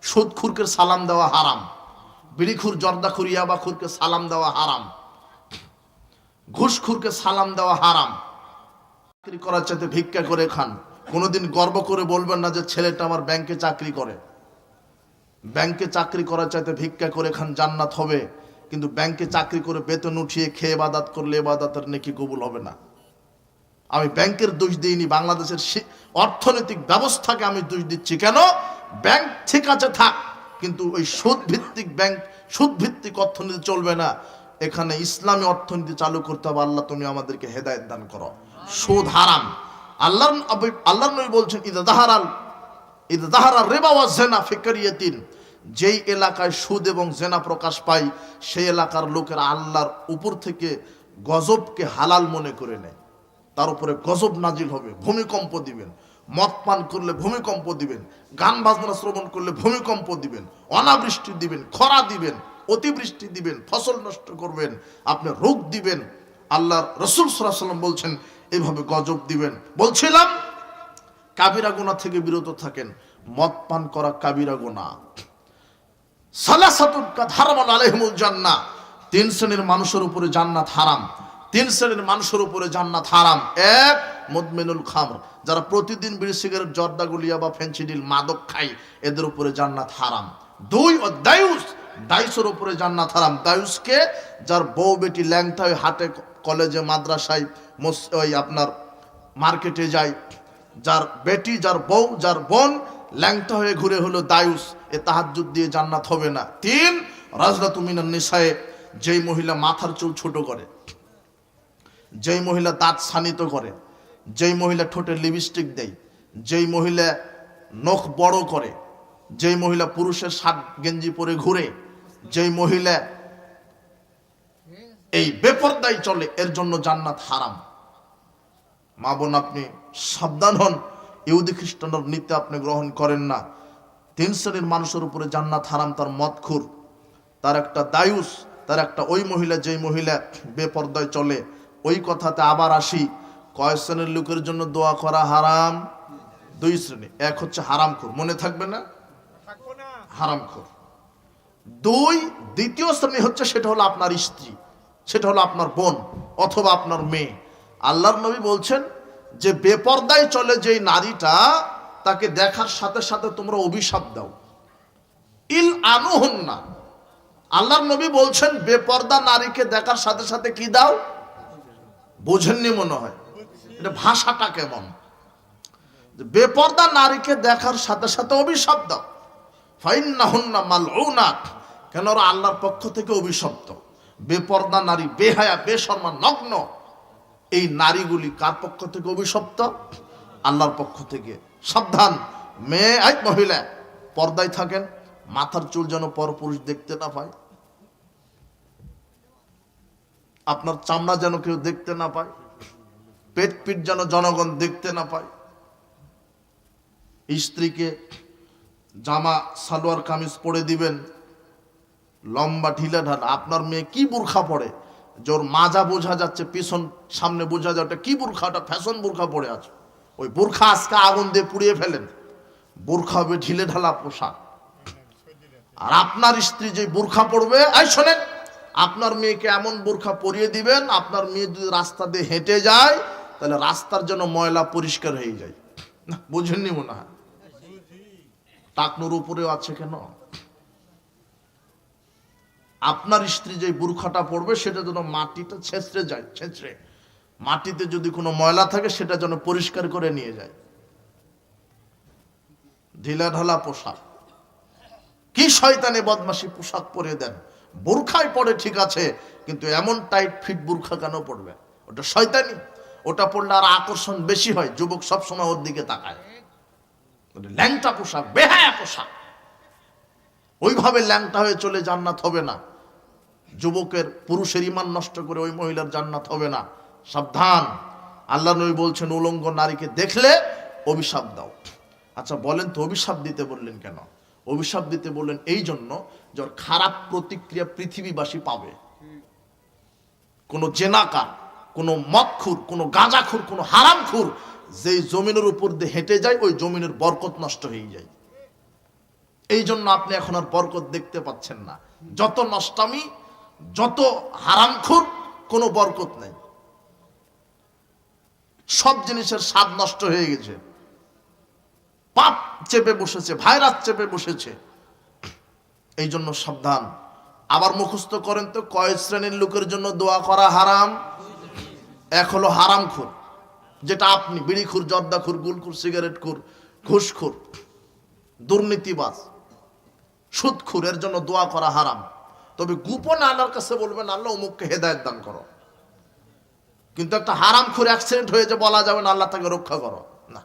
সুদখুরকে সালাম দেওয়া হারাম, বিড়িখুর, জর্দাখুর, ইয়াবাখুরকে সালাম দেওয়া হারাম, ঘুষখুরকে সালাম দেওয়া হারাম। চাকরি করার চাইতে ভিক্ষা করে খান। কোনোদিন গর্ব করে বলবেন না যে ছেলেটা আমার ব্যাংকে চাকরি করে। ব্যাংকে চাকরি করার চাইতে ভিক্ষা করে খান, জান্নাত হবে। কিন্তু ব্যাংকে চাকরি করে বেতন উঠিয়ে খেয়ে ইবাদত করলে ইবাদতের নেকি কবুল হবে না। আমি ব্যাংকের দোষ দিইনি, বাংলাদেশের অর্থনৈতিক ব্যবস্থাকে আমি দোষ দিচ্ছি। কেন? ব্যাংক ঠিক আছে থাক, কিন্তু ওই সুদ ভিত্তিক ব্যাংক, সুদ ভিত্তিক অর্থনীতি চলবে না। এখানে ইসলামী অর্থনীতি চালু করতে হবে। আল্লাহ তুমি আমাদেরকে হেদায়েত দান করো। সুদ হারাম। আল্লাহর নবী বলছেন ইদা যাহারা রিবা ওয়া জিনা ফি কারিয়াতিন, যেই এলাকায় সুদ এবং জেনা প্রকাশ পায় সেই এলাকার লোকেরা আল্লাহর উপর থেকে গজবকে হালাল মনে করে নেয়। তার উপরে গজব নাজিল হবে, ভূমিকম্প দিবেন। মদ পান করলে ভূমিকম্প দিবেন, গান বাজনা শ্রবণ করলে ভূমিকম্প দিবেন, অনাবৃষ্টি দিবেন, খরা দিবেন, অতিবৃষ্টি দিবেন, ফসল নষ্ট করবেন, আপনি রোগ দিবেন। আল্লাহর রাসূল সাল্লাল্লাহু আলাইহি ওয়াসাল্লাম বলছেন এইভাবে গজব দিবেন। বলছিলাম কাবিরা গুনাহ থেকে বিরত থাকেন। মদ পান করা কাবিরা গুনাহ। সালাসাতুন কাদ হারামান আলাইহিমুল জান্নাহ, তিন শ্রেণীর মানুষের উপরে জান্নাত হারাম। তিন শ্রেণীর মানুষের উপরে জান্নাত হারাম। এক, মুদমিনুল খামর, যারা প্রতিদিন বিড়ি সিগারেট জর্দা গুলিয়া বা ফেন্সিডিল মাদক খায়, এদের উপরে জান্নাত হারাম। দুই, ও দায়ুস, দায়ুসের উপরে জান্নাত হারাম। দায়ুসকে, যার বউ বেটি ল্যাংটা হয়ে হাটে কলেজে মাদ্রাসায় ওই আপনার মার্কেটে যায়, যার বেটি যার বউ যার বোন ল্যাংটা হয়ে ঘুরে হলো দায়ুস, এ তাহাজ্জুদ দিয়ে জান্নাত হবে না। তিন, রাজলাতু মিনান নিসায়ে, যেই মহিলা মাথার চুল ছোট করে, যেই মহিলা দাঁত ছানিত করে, যেই মহিলা ঠোঁটে লিপস্টিক দেয়, যেই মহিলা নখ বড় করে, যেই মহিলা পুরুষের শার্ট গেঞ্জি পরে ঘুরে, যেই মহিলা এই বেপরদায় চলে, এর জন্য জান্নাত হারাম। মা বোন আপনি সাবধান হন, ইহুদি খ্রিস্টানদের নীতি আপনি গ্রহণ করেন না। তিন শ্রেণীর মানুষের উপরে জান্নাত হারাম। তার মদখুর, তার একটা দায়ুস, তার একটা ওই মহিলা যেই মহিলা বেপরদায় চলে। ওই কথাতে আবার আসি, কয় শ্রেণীর লোকের জন্য দোয়া করা হারাম? দুই শ্রেণী। এক হচ্ছে হারামখোর, মনে থাকবে না? হারামখোর। দুই, দ্বিতীয় শ্রেণী হচ্ছে, সেটা হলো আপনার স্ত্রী, সেটা হলো আপনার বোন অথবা আপনার মেয়ে। আল্লাহর নবী বলছেন যে বেপরদায় চলে যেই নারীটা, তাকে দেখার সাথে সাথে তোমরা অভিশাপ দাও। ইল আনুহুন্না, আল্লাহর নবী বলছেন বেপরদা নারীকে দেখার সাথে সাথে কি দাও? বোঝেননি মনে হয়, এটা ভাষাটা কেমন? বেপরদা নারীকে দেখার সাথে সাথে অভিশাপ দাও। ফাইন্নাহুন্না মালউনাত, কেন ওরা আল্লাহর পক্ষ থেকে অভিশপ্ত। বেপরদা নারী, বেহায়া, বেশরমা, নগ্ন, এই নারীগুলি কার পক্ষ থেকে অভিশপ্ত? আল্লাহর পক্ষ থেকে। সাবধান মেয়ে, এক মহিলা পর্দায় থাকেন, মাথার চুল যেন পরপুরুষ দেখতে না পায়, আপনার চামড়া যেন কেউ দেখতে না পায়, পেট পিট যেন জনগণ দেখতে না পায়। স্ত্রীকে জামা সালোয়ার কামিজ পরে দিবেন, লম্বা ঢিলা ঢাল। আপনার মেয়ে কি বোরখা পরে, জোর মাজা বোঝা যাচ্ছে, পিছন সামনে বোঝা যায়, ওটা কি বোরখা? ওটা ফ্যাশন বোরখা পরে আছে। ওই বোরখা আজকে আগুন দিয়ে পুড়িয়ে ফেলেন। বোরখা হবে ঢিলে ঢালা পোশাক। আর আপনার স্ত্রী যে বোরখা পরবে, এই শোনেন, আপনার মেয়েকে এমন বোরখা পরিয়ে দিবেন, আপনার মেয়ে যদি রাস্তা দিয়ে হেঁটে যায়, তাহলে রাস্তার জন্য ময়লা পরিষ্কার হয়ে যায়। না, বুঝেননি মনে হয়? টাকনুর উপরেও আছে কেন? আপনার স্ত্রী যে বোরখাটা পরবে, সেটা যেন মাটিটা ছেঁচড়ে যায়, ছেঁচড়ে মাটিতে যদি কোনো ময়লা থাকে সেটা যেন পরিষ্কার করে নিয়ে যায়। ঢিলা ঢালা পোশাক, কি শয়তানি বদমাশি পোশাক পরে দেন। বোরখায় পড়ে ঠিক আছে, কিন্তু এমন টাইট ফিট বোরখা কেন পড়বে? ওটা শয়তানি। ওটা পড়লে আর আকর্ষণ বেশি হয়, যুবক সবসময় ওর দিকে তাকায়। ল্যাংটা পোশাক, বেহায়া পোশাক, ওইভাবে ল্যাংটা হয়ে চলে জান্নাত হবে না। যুবকের, পুরুষের ঈমান নষ্ট করে ওই মহিলার জান্নাত হবে না। সাবধান। আল্লাহ নবী বলছেন উলঙ্গ নারীকে দেখলে অভিশাপ দাও। আচ্ছা বলেন তো, অভিশাপ দিতে বললেন কেন? অভিশাপ দিতে বললেন এই জন্য, যে খারাপ প্রতিক্রিয়া পৃথিবীবাসী পাবে। কোন জেনাকার, কোন মদখুর, কোন গাঁজাখুর, কোন হারামখুর যেই জমিনের উপর দিয়ে হেঁটে যায়, ওই জমিনের বরকত নষ্ট হয়ে যায়। এই জন্য আপনি এখন আর বরকত দেখতে পাচ্ছেন না। যত নষ্টামি, যত হারামখুর, কোনো বরকত নেই। সব জিনিসের স্বাদ নষ্ট হয়ে গেছে। পাপ চেপে বসেছে, ভাইরাস চেপে বসেছে। এই জন্য সাবধান। আবার মুখস্থ করেন তো, কয় শ্রেণীর লোকের জন্য দোয়া করা হারাম? এক হলো হারামখুর, যেটা আপনি, বিড়িখুর, জর্দাখুর, গুলখুর, সিগারেটখুর, ঘুষখুর, দুর্নীতিবাজ, সুদখুর, এর জন্য দোয়া করা হারাম। তবে গোপনে আল্লাহর কাছে বলবেন, আল্লাহ অমুককে হেদায়েত দান করো। কিন্তু একটা হারামখোর অ্যাক্সিডেন্ট হয়ে যে বলা যাবে না আল্লাহ তাকে রক্ষা করো, না।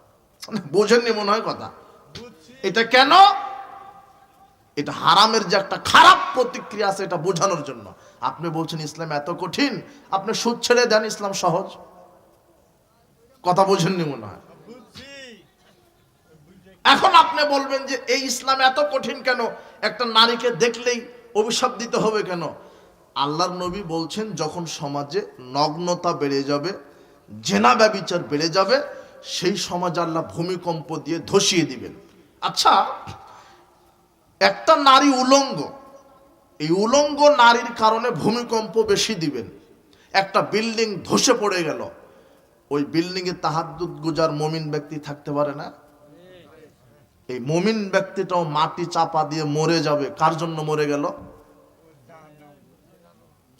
বোঝেননি মনে হয় কথা। এটা কেন? এটা হারামের যে একটা খারাপ প্রতিক্রিয়া আছে এটা বোঝানোর জন্য। আপনি বলছেন ইসলাম এত কঠিন, আপনি সুদ ছেড়ে দেন, ইসলাম সহজ। কথা বোঝেননি মনে হয়। এখন আপনি বলবেন যে এই ইসলাম এত কঠিন কেন, একটা নারীকে দেখলেই অভিশাপ দিতে হবে কেন? আল্লাহর নবী বলছেন যখন সমাজে নগ্নতা বেড়ে যাবে, জেনা ব্যভিচার বেড়ে যাবে, সেই সমাজে আল্লাহ ভূমিকম্প দিয়ে ধসিয়ে দিবেন। আচ্ছা, একটা নারী উলঙ্গ, এই উলঙ্গ নারীর কারণে ভূমিকম্প বেশি দিবেন। একটা বিল্ডিং ধসে পড়ে গেল, ওই বিল্ডিং এ তাহাজ্জুদ গুজার মুমিন ব্যক্তি থাকতে পারে না? এই মুমিন ব্যক্তিটাও মাটি চাপা দিয়ে মরে যাবে। কার জন্য মরে গেল?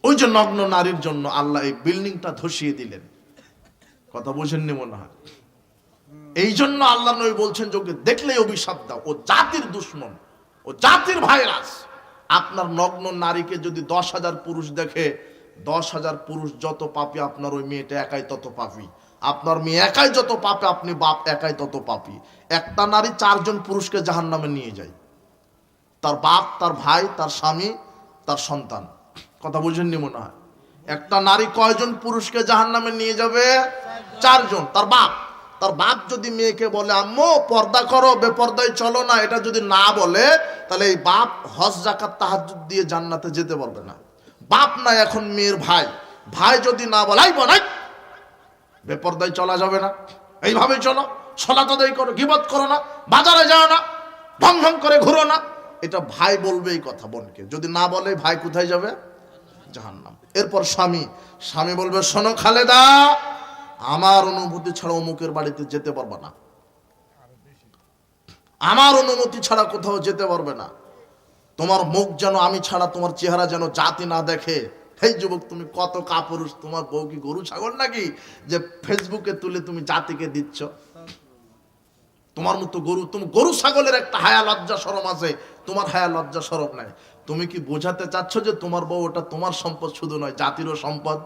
ওই যে নগ্ন নারীর জন্য আল্লাহ এই বিল্ডিংটা ধসিয়ে দিলেন। কথা বুঝেননি মনে হয়। এই জন্য আল্লাহ নবী বলছেন যে দেখলেই অভিশাপ দাও, ও জাতির দুশ্মন, ও জাতির ভাইরাস। আপনার নগ্ন নারীকে যদি 10,000 পুরুষ দেখে, 10,000 পুরুষ যত পাপী, আপনার ওই মেয়েটা একাই তত পাপী। আপনার মেয়ে একাই যত পাপে, আপনি বাপ একাই তত পাপী। একটা নারী 4 জন পুরুষকে জাহান্নামে নিয়ে যায়, তার বাপ, তার ভাই, তার স্বামী, তার সন্তান। কথা বুঝেননি মনে হয়। একটা নারী কয়জন পুরুষকে জাহান্নামে নিয়ে যাবে? 4 জন। তার বাপ, তার বাপ যদি মেয়েকে বলে আম্মু পর্দা করো, বেপর্দায় চলো না, এটা যদি না বলে, তাহলে এই বাপ হজ যাকাত তাহাজ্জুদ দিয়ে জান্নাতে যেতে পারবে না। বাপ না, এখন মেয়ের ভাই, ভাই যদি না বলাই বলাই বেপর্দায় চলা যাবে না, এইভাবে চলো, সালাত আদায় করো, গীবত করো না, বাজারে যাও না, ঢং ঢং করে ঘুরো না, এটা ভাই বলবে এই কথা বোনকে। যদি না বলে ভাই কোথায় যাবে? জাহান্নাম। এরপর স্বামী, স্বামী বলবে শোনো খালেদা, আমার অনুমতি ছাড়া অমুকের বাড়িতে যেতে পারবে না, আমার অনুমতি ছাড়া কোথাও যেতে পারবে না, তোমার মুখ যেন আমি ছাড়া, তোমার চেহারা যেন জাতি না দেখে। এই যুবক, তুমি কত কাপুরুষ, তোমার বউ কি গরু ছাগল নাকি যে ফেসবুকে তুলে তুমি জাতিকে দিচ্ছ? তোমার মতো গরু, তুমি গরু ছাগলের একটা হায়া লজ্জা শরম আছে, তোমার হায়া লজ্জা শরম নাই। তুমি কি বোঝাতে চাচ্ছ যে তোমার বউ ওটা তোমার সম্পদ শুধু নয়, জাতিরও সম্পদ?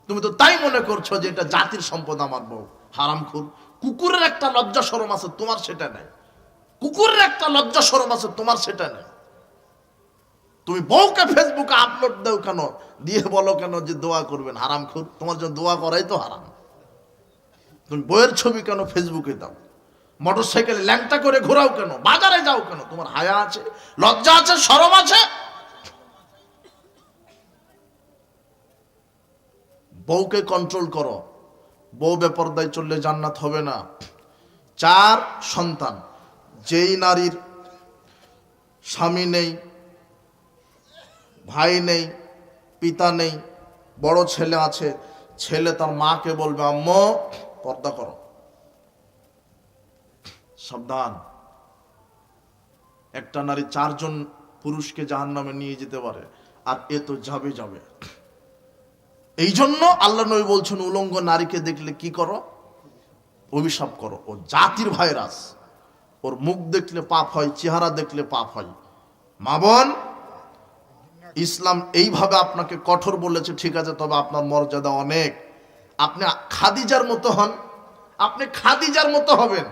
তুমি তো তাই মনে করছো যে এটা জাতির সম্পদ আমার বউ। হারামখোর। কুকুরের একটা লজ্জা শরম আছে, তোমার সেটা নেই। কুকুরের একটা লজ্জা শরম আছে, তোমার সেটা নেই। তুমি বউকে ফেসবুকে আপলোড দাও কেন, দিয়ে বলো কেন যে দোয়া করবেন? হারামখোর, তোমার জন্য দোয়া করাই তো হারাম। তুমি বইয়ের ছবি কেন ফেসবুকে দাও? মোটরসাইকেলে ল্যাংটা করে ঘোরাও কেন? বাজারে যাও কেন? তোমার হায়া আছে, লজ্জা আছে, শরম আছে? বউকে কন্ট্রোল করো। বউ বেপরদায় চললে জান্নাত হবে না। 4 সন্তান। যেই নারীর স্বামী নেই, ভাই নেই, পিতা নেই, বড় ছেলে আছে, ছেলে তার মাকে বলবে আম্মু পর্দা করো। সাবধান, একটা নারী 4 জন পুরুষকে জাহান্নামে নিয়ে যেতে পারে, আর এ তো যাবে যাবে। এই জন্য আল্লাহ নবী বলছেন উলঙ্গ নারীকে দেখলে কি করো? অভিশাপ করো। ও জাতির ভাইরাস, ওর মুখ দেখলে পাপ হয়, চেহারা দেখলে পাপ হয়। মা বোন, ইসলাম এইভাবে আপনাকে কঠোর বলেছে, ঠিক আছে, তবে আপনার মর্যাদা অনেক। আপনি খাদিজার মতো হন, আপনি খাদিজার মতো হবেন।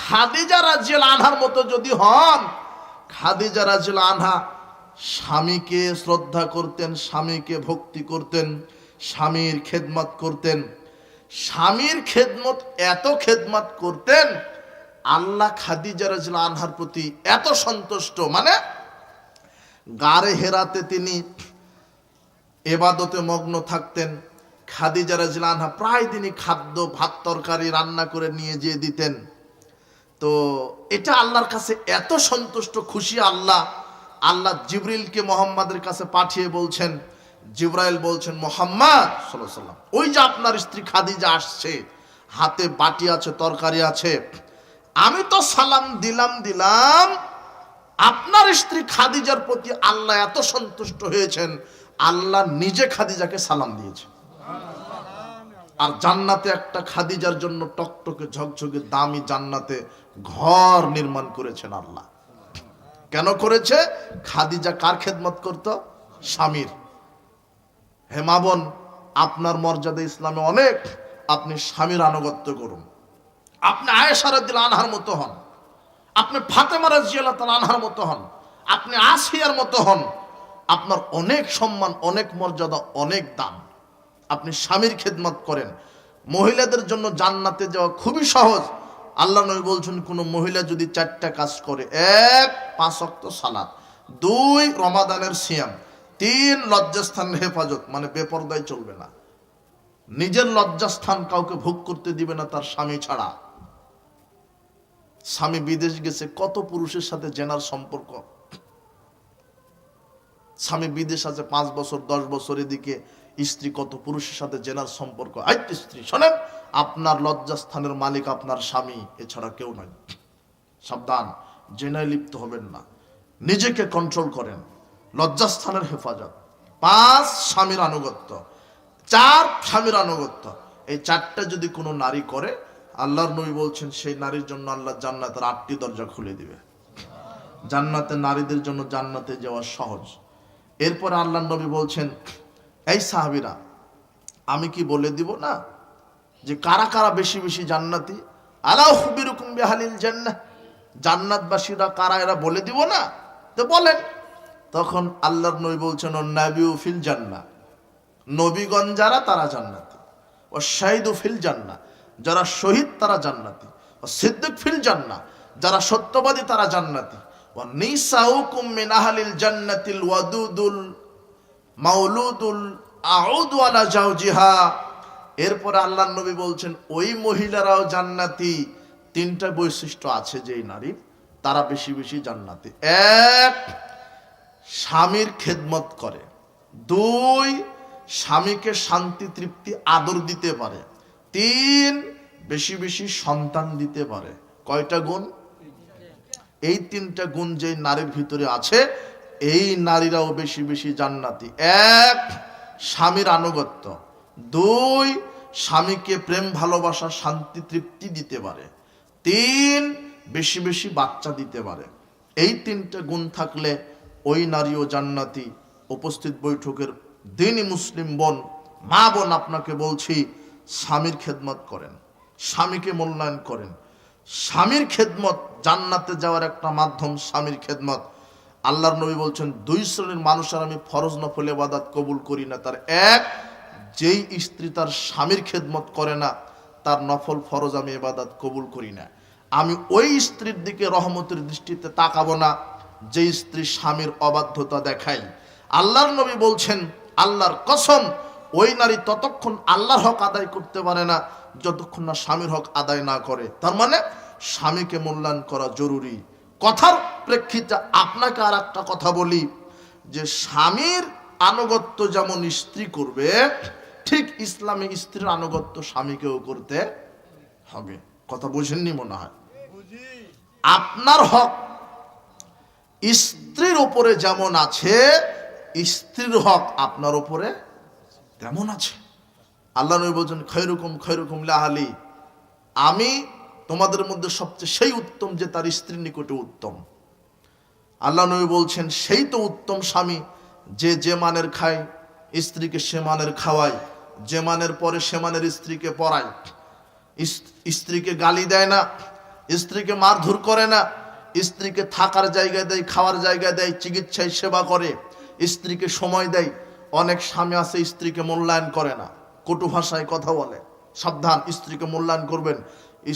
খাদিজা রাদিয়াল্লাহু আনহার মতো যদি হন, খাদিজা রাদিয়াল্লাহু আনহা স্বামীকে শ্রদ্ধা করতেন, স্বামীকে ভক্তি করতেন, স্বামীর খেদমত করতেন। স্বামীর খেদমত, এত খেদমত করতেন, আল্লাহ খাদিজা রাদিয়াল্লাহু আনহার প্রতি এত সন্তুষ্ট, মানে গারে হেরাতে তিনি ইবাদতে মগ্ন থাকতেন। খাদিজা রাদিয়াল্লাহু আনহা প্রায় দিনই খাদ্য, ভাত তরকারি রান্না করে নিয়ে যেয়ে দিতেন। তো এটা আল্লাহর কাছে এত সন্তুষ্ট, খুশি আল্লাহ। আল্লাহ জিবরিলকে মুহাম্মাদের কাছে পাঠিয়ে বলছেন, জিবরাইল বলছেন মুহাম্মদ সাল্লাল্লাহু আলাইহি ওয়াসাল্লাম, ওই যে আপনার স্ত্রী খাদিজা আসছে, হাতে বাটি আছে, তরকারি আছে, আমি তো সালাম দিলাম, আপনার স্ত্রী খাদিজার প্রতি আল্লাহ এত সন্তুষ্ট হয়েছেন, আল্লাহ নিজে খাদিজাকে সালাম দিয়েছে। আর জান্নাতে একটা খাদিজার জন্য টকটকে ঝকঝকে দামি জান্নাতে ঘর নির্মাণ করেছেন আল্লাহ। কেন করেছে? খাদিজা কার খেদমত করত? স্বামীর। হে মা বোন, আপনার মর্যাদা ইসলামে অনেক, আপনি স্বামীর আনুগত্য করুন। আপনি আয়েশা রাদিয়াল্লাহু আনহার মতো হন, আপনি ফাতেমা রাদিয়াল্লাহু তাআলা আনহার মতো হন, আপনি আসিয়ার মতো হন। আপনার অনেক সম্মান, অনেক মর্যাদা, অনেক দাম। আপনি স্বামীর খেদমত করেন। মহিলাদের জন্য জান্নাতে যাওয়া খুবই সহজ। আল্লাহ নবী বলছেন, কোন মহিলা যদি 4টা কাজ করে: 1 5 ওয়াক্ত সালাত, 2 রমাদানের সিয়াম, 3 লজ্জাস্থানের হেফাজত, মানে বেপরদায় চলবে না, নিজের লজ্জাস্থান কাউকে ভোগ করতে দিবে না তার স্বামী ছাড়া। স্বামী বিদেশ গেছে, কত পুরুষের সাথে জেনার সম্পর্ক। স্বামী বিদেশ আছে 5 বছর 10 বছর, এদিকে স্ত্রী কত পুরুষের সাথে জেনার সম্পর্ক। স্ত্রী শোনেন, আপনার লজ্জাস্থানের মালিক আপনার স্বামী, এছাড়া কেউ নয়। সাবধান, জেনায় লিপ্ত হবেন না, নিজেকে কন্ট্রোল করেন। লজ্জাস্থানের হেফাজত, 5 স্বামীর আনুগত্য, 4 স্বামীর আনুগত্য। এই 4টা যদি কোনো নারী করে, আল্লাহর নবী বলছেন সেই নারীর জন্য আল্লাহ জান্নাতের 8টি দরজা খুলে দিবে। জান্নাতে নারীদের জন্য জান্নাতে যাওয়া সহজ। এরপরে আল্লাহর নবী বলছেন, এই সাহাবীরা, আমি কি বলে দিব না যে কারা কারা বেশি বেশি জান্নাতি? আলা উখবিরুকুম বিআহলিল জান্নাহ, জান্নাতবাসীরা কারা, এরা বলে দিব না? তো বলেন। তখন আল্লাহর নবী বলছেন, নাবিউ ফিল জান্নাহ, নবীগণ যারা তারা জান্নাতি। ও শাহিদু ফিল জান্নাহ, যারা শহীদ তারা জান্নাতি। ও সিদ্দিক ফিল জান্নাহ, যারা সত্যবাদী তারা জান্নাতি। ও নিসাউকুম মিন আহলিল জান্নাতিল ওয়াদুদুল মাউলুদুল আউদু আলা জাওজিহা। এরপরে আল্লাহর নবী বলছেন, ওই মহিলারাও জান্নাতি। 3টা বৈশিষ্ট্য আছে যেই নারীর, তারা বেশি বেশি জান্নাতি। 1 স্বামীর খেদমত করে, 2 স্বামীকে শান্তি তৃপ্তি আদর দিতে পারে, 3 বেশি বেশি সন্তান দিতে পারে। কয়টা গুণ? এই 3টা গুণ যেই নারীর ভিতরে আছে, এই নারীরাও বেশি বেশি জান্নাতি। 1 স্বামীর আনুগত্য, 2 স্বামীকে প্রেম ভালোবাসা শান্তি তৃপ্তি দিতে পারে, 3 বেশি বেশি বাচ্চা দিতে পারে। এই 3টা গুণ থাকলে ওই নারীও জান্নাতি। উপস্থিত বৈঠকের দিনই মুসলিম বোন, মা বোন, আপনাকে বলছি, স্বামীর খেদমত করেন, স্বামীকে মূল্যায়ন করেন। স্বামীর খেদমত জান্নাতে যাওয়ার একটা মাধ্যম, স্বামীর খেদমত। আল্লাহর নবী বলছেন, 2 শ্রেণীর মানুষের আমি ফরজ নফল ইবাদত কবুল করি না। তার 1, যেই স্ত্রী তার স্বামীর খেদমত করে না, তার নফল ফরজ আমি ইবাদত কবুল করি না। আমি ওই স্ত্রীর দিকে রহমতের দৃষ্টিতে তাকাবো না যে স্ত্রী স্বামীর অবাধ্যতা দেখায়। আল্লাহর নবী বলছেন, আল্লাহর কসম, ওই নারী ততক্ষণ আল্লাহর হক আদায় করতে পারে না যতক্ষণ না স্বামীর হক আদায় না করে। তার মানে স্বামীকে মূল্যায়ন করা জরুরি। কথার প্রেক্ষিতে আপনাকে আর একটা কথা বলি, যে স্বামীর আনুগত্য যেমন স্ত্রী করবে, ঠিক ইসলামে স্ত্রীর আনুগত্য স্বামীকেও করতে হবে। কথা বুঝেননি মনে হয়? আপনার হক স্ত্রীর উপরে যেমন আছে, স্ত্রীর হক আপনার উপরে তেমন আছে। আল্লাহ নবী বলছেন, খৈরুকুম খৈরুকুম লিআহলি, আমি তোমাদের মধ্যে সবচেয়ে সেই উত্তম যে তার স্ত্রীর নিকটে উত্তম। আল্লাহ নবী বলছেন, সেই তো উত্তম স্বামী যে যে মানের খায় স্ত্রীকে সে মানের খাওয়ায়, যে মানের পরে সে মানের স্ত্রীকে পড়ায়, স্ত্রীকে গালি দেয় না, স্ত্রীকে মারধর করে না, স্ত্রীকে থাকার জায়গা দেয়, খাওয়ার জায়গা দেয়, চিকিৎসায় সেবা করে, স্ত্রীকে সময় দেয়। অনেক স্বামী আছে স্ত্রীকে মূল্যায়ন করে না, কটু ভাষায় কথা বলে। সাবধান, স্ত্রীকে মূল্যায়ন করবেন,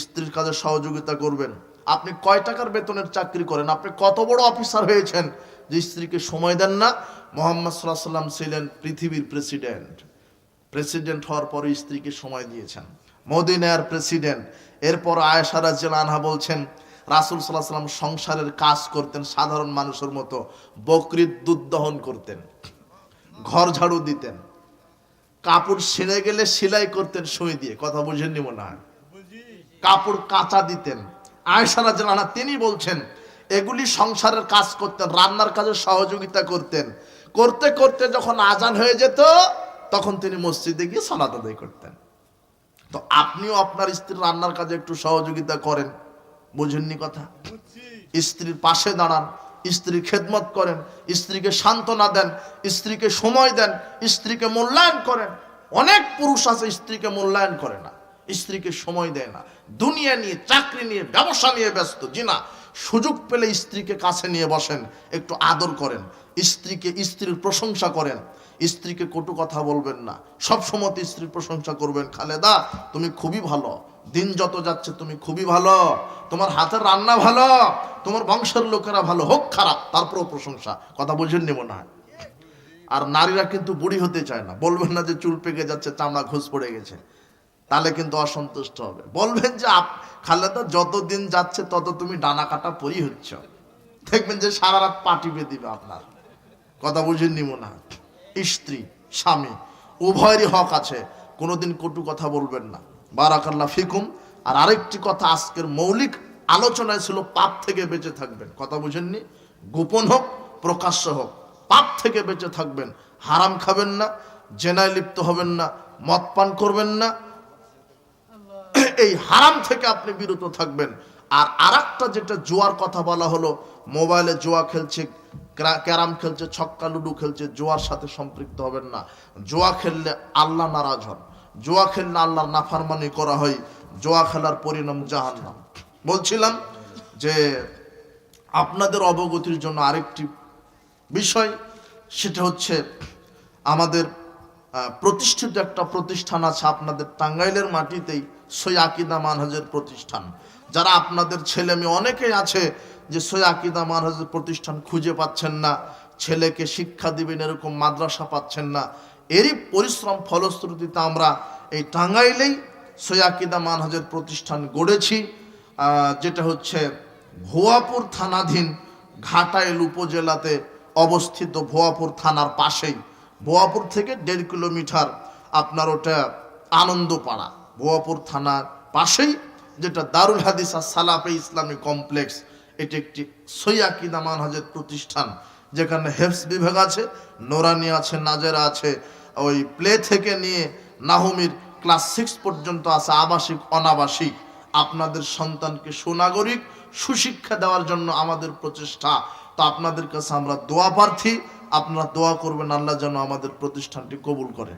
স্ত্রীর কাজে সহযোগিতা করবেন। আপনি কয় টাকার বেতনের চাকরি করেন, আপনি কত বড় অফিসার হয়েছেন যে স্ত্রীকে সময় দেন না? মুহাম্মদ সাল্লাল্লাহু আলাইহি ওয়াসাল্লাম ছিলেন পৃথিবীর প্রেসিডেন্ট হওয়ার পরে স্ত্রীকে সময় দিয়েছেন, মদিনার প্রেসিডেন্ট। এরপর আয়েশা রাদিয়াল্লাহু আনহা বলছেন, রাসূল সাল্লাল্লাহু আলাইহি ওয়াসাল্লাম সংসারের কাজ করতেন সাধারণ মানুষের মতো, বকরির দুধ দহন করতেন, ঘর ঝাড়ু দিতেন, কাপড় ছিঁড়ে গেলে সেলাই করতেন সুই দিয়ে। কথা বুঝেননি মনে হয়? কাপড় কাঁচা দিতেন। আয়েশা রাদিয়াল্লাহু আনহা তিনি বলছেন, এগুলি সংসারের কাজ করতেন, রান্নার কাজে সহযোগিতা করতেন। করতে করতে যখন আজান হয়ে যেত, তখন তিনি মসজিদে গিয়ে সালাত আদায় করতেন। তো আপনিও আপনার স্ত্রীর রান্নার কাজে একটু সহযোগিতা করেন। বুঝেননি কথা? স্ত্রীর পাশে দাঁড়ান, স্ত্রীর খেদমত করেন, স্ত্রীকে সান্ত্বনা দেন, স্ত্রীকে সময় দেন, স্ত্রীকে মূল্যায়ন করেন। অনেক পুরুষ আছে স্ত্রীকে মূল্যায়ন করে না, স্ত্রীকে সময় দেয় না, দুনিয়া নিয়ে, চাকরি নিয়ে, ব্যবসা নিয়ে ব্যস্ত। জি না, সুযোগ পেলে স্ত্রীকে কাছে নিয়ে বসেন, একটু আদর করেন, স্ত্রীর প্রশংসা করেন, স্ত্রীকে কটু কথা বলবেন না, সবসময় স্ত্রীর প্রশংসা করবেন। খালেদা তুমি খুবই ভালো, দিন যত যাচ্ছে তুমি খুবই ভালো, তোমার হাতের রান্না ভালো, তোমার বংশের লোকেরা ভালো, হোক খারাপ তারপরেও প্রশংসা। কথা বুঝেন নি মনে হয়? আর নারীরা কিন্তু বুড়ি হতে চায় না। বলবেন না যে চুল পেকে যাচ্ছে, চামড়া ঘুষ পড়ে গেছে, তাহলে কিন্তু অসন্তুষ্ট হবে। বলবেন যে খালেদা যত দিন যাচ্ছে তত তুমি ডানা কাটা পরি হচ্ছ, দেখবেন যে সারা রাত পা টিপে দিবে আপনার। কথা বুঝেননি মনে হয়? স্ত্রী স্বামী উভয়েরই হক আছে, কোনোদিন কটু কথা বলবেন না। বারাকাল্লাহ ফিকুম। আর আরেকটি কথা, আজকের মৌলিক আলোচনায় ছিল পাপ থেকে বেঁচে থাকবেন। কথা বুঝেননি? গোপন হোক প্রকাশ্য হোক, পাপ থেকে বেঁচে থাকবেন। হারাম খাবেন না, জেনায় লিপ্ত হবেন না, মদ পান করবেন না, এই হারাম থেকে আপনি বিরত থাকবেন। আর আরেকটা যেটা জুয়ার কথা বলা হলো, মোবাইলে জুয়া খেলছে, ক্যারাম খেলছে, ছক্কা লুডু খেলছে, জুয়ার সাথে সম্পৃক্ত হবেন না। জুয়া খেললে আল্লাহ নারাজ হন, জুয়া খেললে আল্লাহর নাফরমানি করা হয়, জুয়া খেলার পরিণাম জাহান্নাম। বলছিলাম যে আপনাদের অবগতির জন্য আরেকটি বিষয়, সেটা হচ্ছে আমাদের প্রতিষ্ঠিত একটা প্রতিষ্ঠান আছে আপনাদের টাঙ্গাইলের মাটিতেই, সই আকিদা মানহাজের প্রতিষ্ঠান। যারা আপনাদের ছেলে মেয়ে অনেকেই আছে যে সই আকিদা মানহাজের প্রতিষ্ঠান খুঁজে পাচ্ছেন না, ছেলেকে শিক্ষা দিবেন এরকম মাদ্রাসা পাচ্ছেন না, এরই পরিশ্রম ফলশ্রুতিতে আমরা এই টাঙ্গাইলেই সই আকিদা মানহাজের প্রতিষ্ঠান গড়েছি, যেটা হচ্ছে ভুয়াপুর থানাধীন ঘাটাইল উপজেলাতে অবস্থিত, ভুয়াপুর থানার পাশেই। ভুয়াপুর থেকে 1.5 কিলোমিটার আপনার ওটা আনন্দপাড়া, ভুয়াপুর থানার পাশেই, যেটা দারুল হাদিস আর সালাফে ইসলামী কমপ্লেক্স। এটি একটি সই আকিদা মানহাজের প্রতিষ্ঠান, যেখানে হেফজ বিভাগ আছে, নোরানি আছে, নাজেরা আছে, ওই প্লে থেকে নিয়ে নাহুমির ক্লাস 6 পর্যন্ত আছে, আবাসিক অনাবাসিক। আপনাদের সন্তানকে সুনাগরিক সুশিক্ষা দেওয়ার জন্য আমাদের প্রচেষ্টা। তো আপনাদের কাছে আমরা দোয়া প্রার্থী, আপনারা দোয়া করবেন আল্লাহ যেন আমাদের প্রতিষ্ঠানটি কবুল করে।